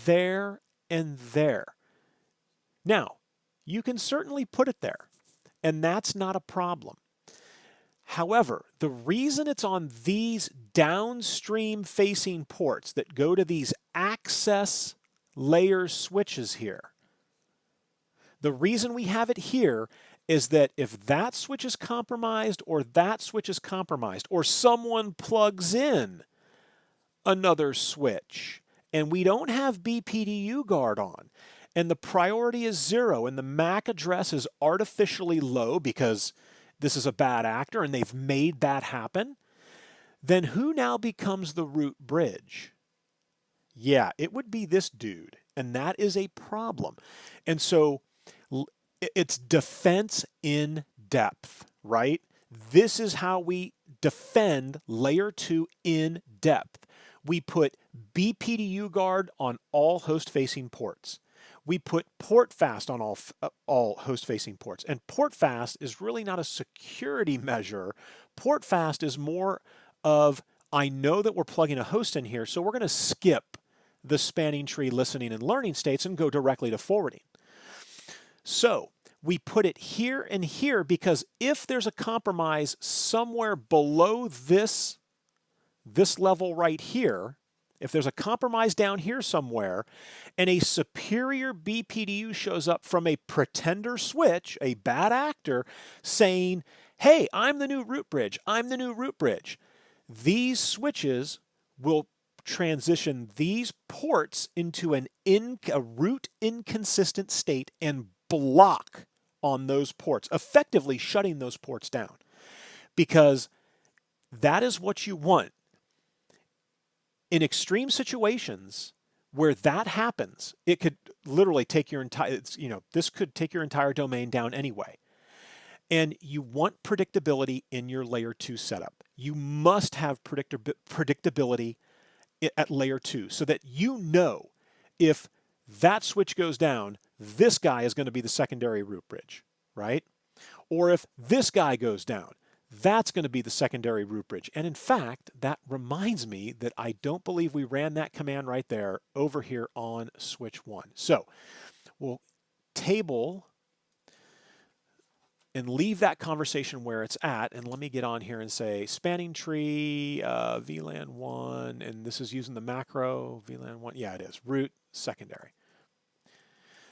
S1: there and there? Now, you can certainly put it there, and that's not a problem. However, the reason it's on these downstream facing ports that go to these access layer switches here, the reason we have it here is that if that switch is compromised or that switch is compromised or someone plugs in another switch and we don't have BPDU guard on and the priority is 0 and the MAC address is artificially low because this is a bad actor and they've made that happen, then who now becomes the root bridge? Yeah, it would be this dude, and that is a problem. And so it's defense in depth, right? This is how we defend layer 2 in depth. We put BPDU guard on all host-facing ports. We put Portfast on all host-facing ports. And Portfast is really not a security measure. Portfast is more of, I know that we're plugging a host in here, so we're going to skip the spanning tree listening and learning states and go directly to forwarding. So we put it here and here because if there's a compromise somewhere below this level right here, if there's a compromise down here somewhere and a superior BPDU shows up from a pretender switch, a bad actor, saying, hey, I'm the new root bridge, I'm the new root bridge, these switches will transition these ports into a root inconsistent state and block on those ports, effectively shutting those ports down, because that is what you want. In extreme situations where that happens, it could literally take your entire, this could take your entire domain down anyway. And you want predictability in your layer 2 setup. You must have predictability at layer 2 so that you know if that switch goes down, this guy is going to be the secondary root bridge, right? Or if this guy goes down, that's going to be the secondary root bridge. And in fact, that reminds me that I don't believe we ran that command right there over here on switch 1. So we'll table and leave that conversation where it's at. And let me get on here and say spanning tree, VLAN 1, and this is using the macro, VLAN 1. Yeah, it is. Root, secondary.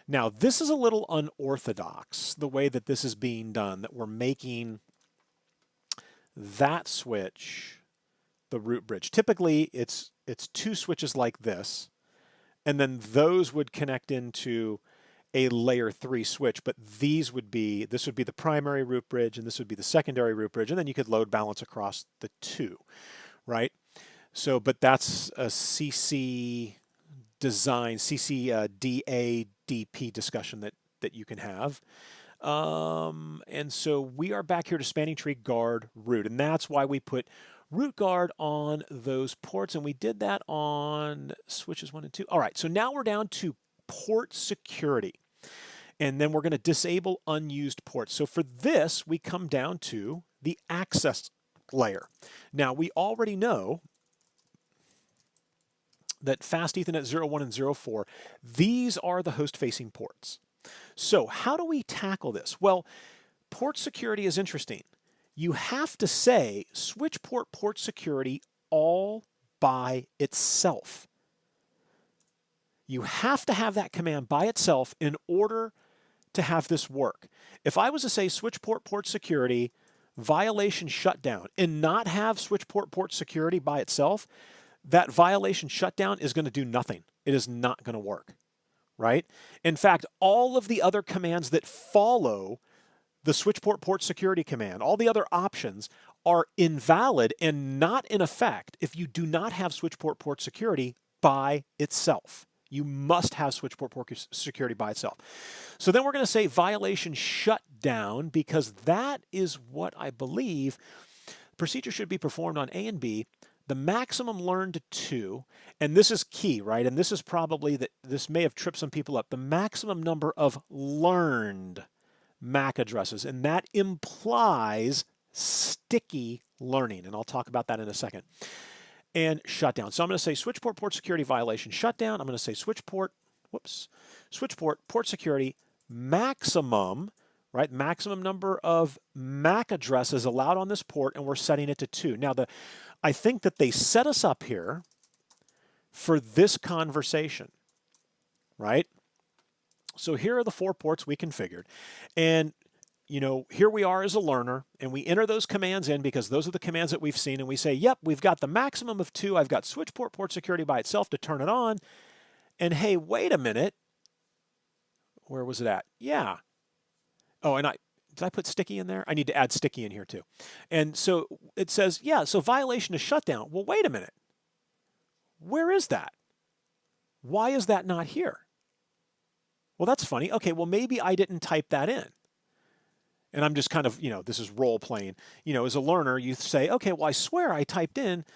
S1: Now, this is a little unorthodox, the way that this is being done, that we're making that switch the root bridge. Typically, it's 2 switches like this, and then those would connect into a layer 3 switch, but this would be the primary root bridge, and this would be the secondary root bridge, and then you could load balance across the 2, right? So, but that's a CC design, CCDA DP discussion that you can have. And so we are back here to spanning tree guard root, and that's why we put root guard on those ports, and we did that on switches 1 and 2. All right, so now we're down to port security, and then we're going to disable unused ports. So for this, we come down to the access layer. Now, we already know that fast Ethernet 01 and 04, these are the host-facing ports. So how do we tackle this? Well, port security is interesting. You have to say switch port security all by itself. You have to have that command by itself in order to have this work. If I was to say switch port security violation shutdown and not have switch port security by itself, that violation shutdown is going to do nothing. It is not going to work, right? In fact, all of the other commands that follow the switch port security command, all the other options are invalid and not in effect if you do not have switch port security by itself. You must have switch port security by itself. So then we're going to say violation shutdown, because that is what I believe procedure should be performed on A and B. The maximum learned to 2, and this is key, right? And this is probably that this may have tripped some people up. The maximum number of learned MAC addresses, and that implies sticky learning, and I'll talk about that in a second. And shutdown. So I'm going to say switch port security violation shutdown. I'm going to say switch port security maximum, right? Maximum number of MAC addresses allowed on this port, and we're setting it to 2. Now, I think that they set us up here for this conversation, right? So here are the 4 ports we configured. And you know, here we are as a learner, and we enter those commands in because those are the commands that we've seen, and we say, yep, we've got the maximum of 2. I've got switch port security by itself to turn it on. And hey, wait a minute. Where was it at? Yeah. Oh, and did I put sticky in there? I need to add sticky in here too. And so it says, yeah, so violation is shutdown. Well, wait a minute. Where is that? Why is that not here? Well, that's funny. Okay, well, maybe I didn't type that in. And I'm just kind of, you know, this is role playing. You know, as a learner, you say, okay, well, I swear I typed in,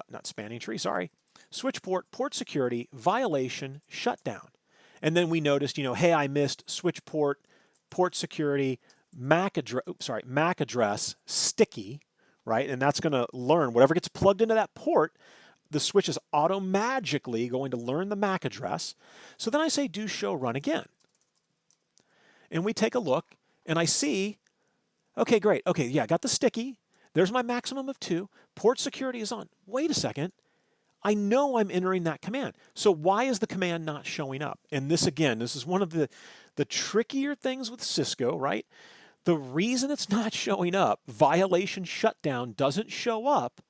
S1: not spanning tree, sorry, switch port security, violation, shutdown. And then we noticed, you know, hey, I missed switch port security, MAC address, sticky, right? And that's going to learn whatever gets plugged into that port, the switch is automatically going to learn the MAC address. So then I say do show run again. And we take a look, and I see, okay, great. Okay, yeah, I got the sticky. There's my maximum of 2. Port security is on. Wait a second. I know I'm entering that command. So why is the command not showing up? And this, again, this is one of the trickier things with Cisco, right? The reason it's not showing up, violation shutdown doesn't show up,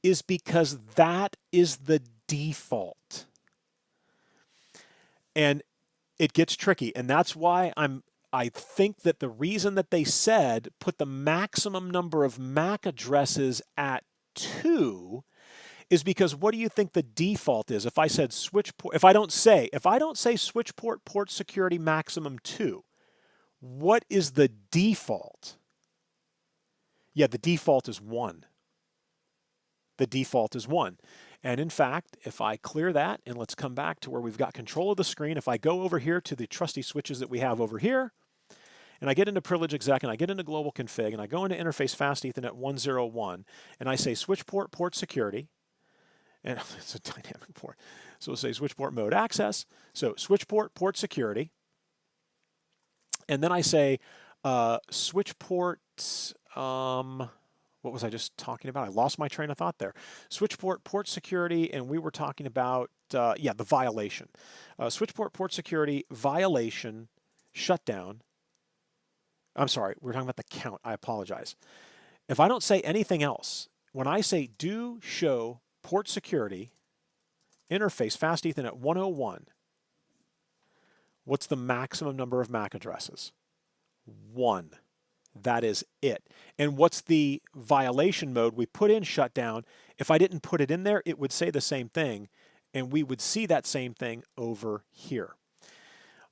S1: is because that is the default. And it gets tricky. And that's why I think that the reason that they said put the maximum number of MAC addresses at 2 is because what do you think the default is? If I said switch port, if I don't say switch port security maximum 2, what is the default? Yeah, the default is 1. The default is 1. And in fact, if I clear that, and let's come back to where we've got control of the screen, if I go over here to the trusty switches that we have over here, and I get into privilege exec, and I get into global config, and I go into interface fast Ethernet 101, and I say switch port security, and it's a dynamic port. So we'll say switch port mode access. So switch port security, and then I say switch port, what was I just talking about? I lost my train of thought there. Switch port security, and we were talking about, yeah, the violation. Switch port security, violation, shutdown. I'm sorry, we're talking about the count. I apologize. If I don't say anything else, when I say do show port security, interface fast Ethernet 101, what's the maximum number of MAC addresses? 1. That is it. And what's the violation mode? We put in shutdown. If I didn't put it in there, it would say the same thing, and we would see that same thing over here.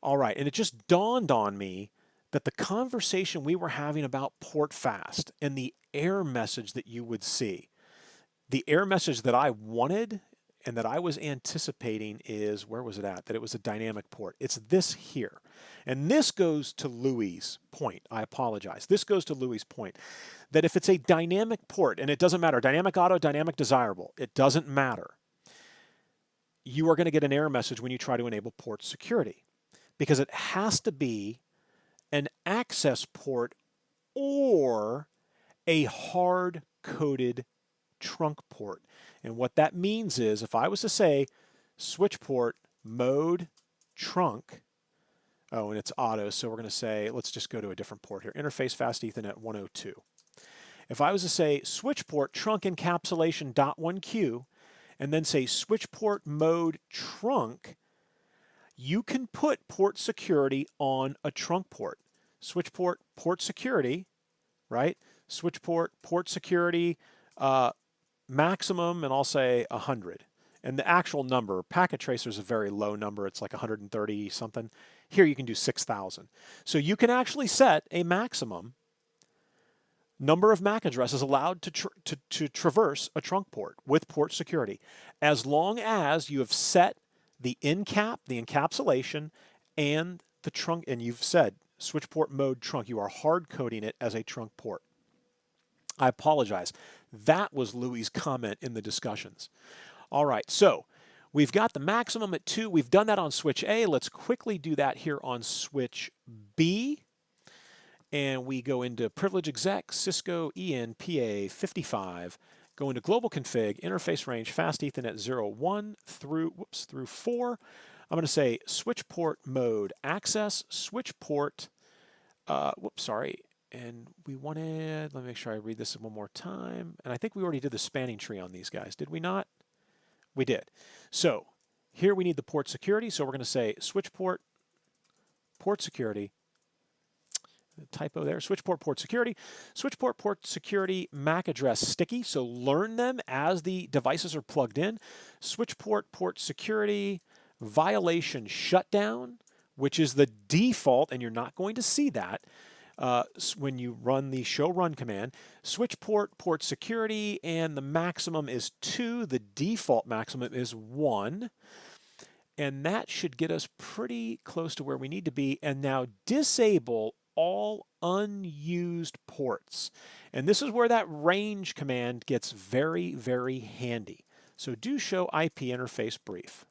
S1: All right, and it just dawned on me that the conversation we were having about Portfast and the error message that you would see, the error message that I wanted and that I was anticipating is, where was it at? That it was a dynamic port. It's this here. And this goes to Louis' point. I apologize. This goes to Louis' point that if it's a dynamic port, and it doesn't matter, dynamic auto, dynamic desirable, it doesn't matter, you are going to get an error message when you try to enable port security because it has to be an access port or a hard-coded trunk port. And what that means is if I was to say switch port mode trunk, oh, and it's auto, so we're going to say, let's just go to a different port here, interface fast Ethernet 102. If I was to say switch port trunk encapsulation .1Q and then say switch port mode trunk, you can put port security on a trunk port. Switch port security, right? Switch port security maximum, and I'll say 100. And the actual number, packet tracer is a very low number. It's like 130 something. Here you can do 6,000. So you can actually set a maximum number of MAC addresses allowed to traverse a trunk port with port security, as long as you have set the encapsulation, and the trunk, and you've said switch port mode trunk. You are hard coding it as a trunk port. I apologize. That was Louis' comment in the discussions. All right, so We've got the maximum at 2. We've done that on switch A. Let's quickly do that here on switch B. And we go into privilege exec, Cisco ENPA 55, go into global config, interface range, fast Ethernet 01 through 4. I'm going to say switch port mode access, switch port, and we wanted, let me make sure I read this one more time. And I think we already did the spanning tree on these guys, did we not? We did. So here we need the port security, so we're going to say switch port, port security, typo there, switch port, port security, switch port, port security, MAC address sticky, so learn them as the devices are plugged in, switch port, port security, violation shutdown, which is the default, and you're not going to see that when you run the show run command, switch port, port security, and the maximum is 2, the default maximum is 1. And that should get us pretty close to where we need to be. And now disable all unused ports. And this is where that range command gets very, very handy. So do show IP interface brief.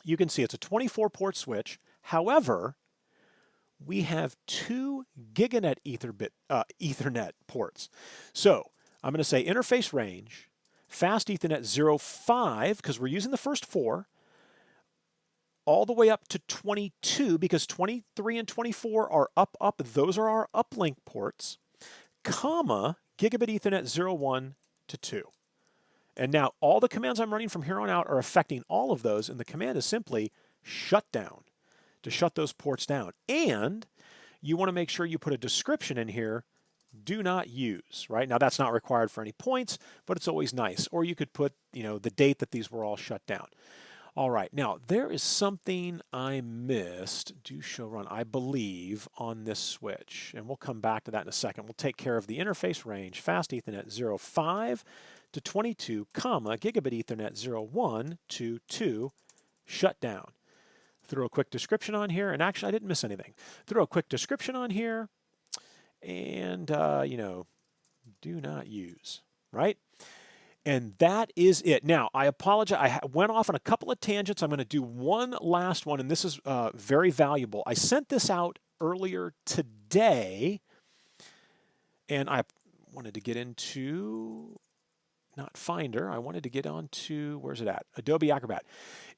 S1: You can see it's a 24 port switch. However, we have 2 giganet Ethernet ports. So I'm going to say interface range, fast Ethernet 05, because we're using the first 4, all the way up to 22, because 23 and 24 are up. Those are our uplink ports, comma, gigabit Ethernet 01 to 2. And now all the commands I'm running from here on out are affecting all of those, and the command is simply shut down, to shut those ports down. And you want to make sure you put a description in here, do not use, right? Now that's not required for any points, but it's always nice. Or you could put, the date that these were all shut down. All right, now there is something I missed, do show run, I believe, on this switch. And we'll come back to that in a second. We'll take care of the interface range, fast Ethernet 05 to 22, comma, gigabit Ethernet 01 to 2, shut down. Throw a quick description on here, and actually I didn't miss anything. Throw a quick description on here, and, do not use, right? And that is it. Now, I apologize. I went off on a couple of tangents. I'm going to do one last one, and this is very valuable. I sent this out earlier today, and I wanted to get into, not Finder, I wanted to get onto, where's it at? Adobe Acrobat.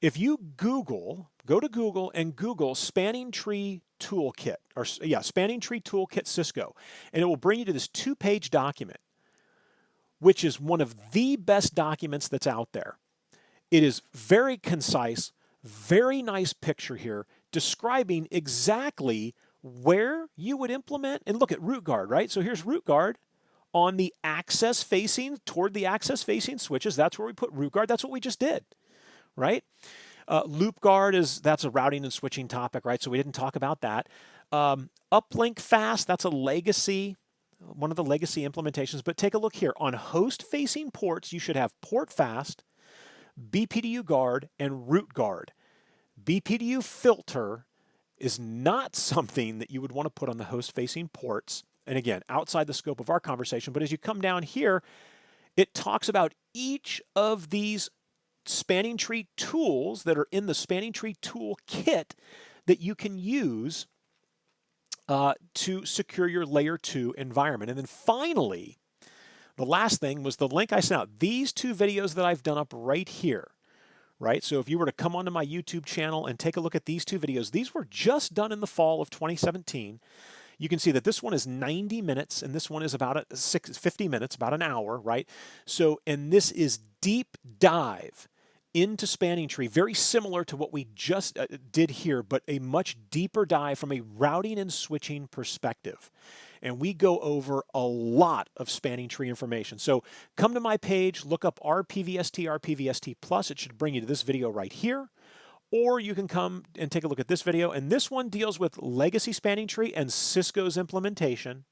S1: If you go to Google and Google Spanning Tree Toolkit, Spanning Tree Toolkit Cisco, and it will bring you to this 2-page document, which is one of the best documents that's out there. It is very concise, very nice picture here, describing exactly where you would implement, and look at root guard, right? So here's root guard on the access facing, toward the access facing switches. That's where we put root guard. That's what we just did, right? Loop guard that's a routing and switching topic, right? So we didn't talk about that. Uplink fast, that's a legacy, one of the legacy implementations, but take a look here. On host-facing ports, you should have Portfast, BPDU guard, and root guard. BPDU filter is not something that you would want to put on the host-facing ports. And again, outside the scope of our conversation, but as you come down here, it talks about each of these Spanning Tree tools that are in the Spanning Tree Toolkit that you can use to secure your layer 2 environment. And then finally, the last thing was the link I sent out. These 2 videos that I've done up right here, right? So if you were to come onto my YouTube channel and take a look at these 2 videos, these were just done in the fall of 2017. You can see that this one is 90 minutes and this one is about 50 minutes, about an hour, right? So, and this is deep dive into Spanning Tree, very similar to what we just did here, but a much deeper dive from a routing and switching perspective. And we go over a lot of Spanning Tree information. So come to my page, look up RPVST Plus. It should bring you to this video right here. Or you can come and take a look at this video. And this one deals with legacy Spanning Tree and Cisco's implementation.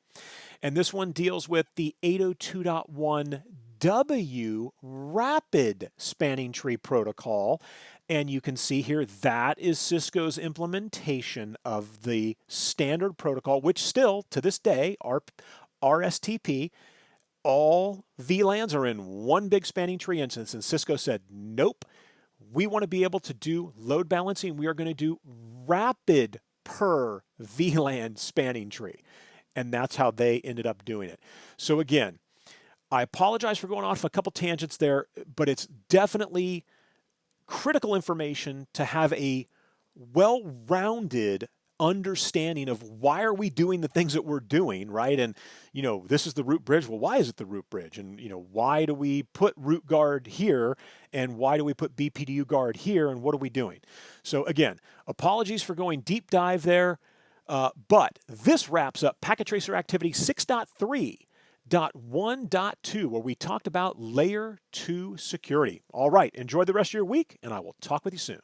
S1: And this one deals with the 802.1W rapid Spanning Tree protocol. And you can see here that is Cisco's implementation of the standard protocol, which still to this day, RSTP, all VLANs are in one big Spanning Tree instance. And Cisco said, nope, we want to be able to do load balancing. We are going to do rapid per VLAN spanning tree. And that's how they ended up doing it. So again, I apologize for going off a couple tangents there, but it's definitely critical information to have a well-rounded understanding of why are we doing the things that we're doing, right? And, this is the root bridge. Well, why is it the root bridge? And, why do we put root guard here? And why do we put BPDU guard here? And what are we doing? So again, apologies for going deep dive there. But this wraps up Packet Tracer Activity 6.3.1.2, where we talked about Layer 2 security. All right, enjoy the rest of your week, and I will talk with you soon.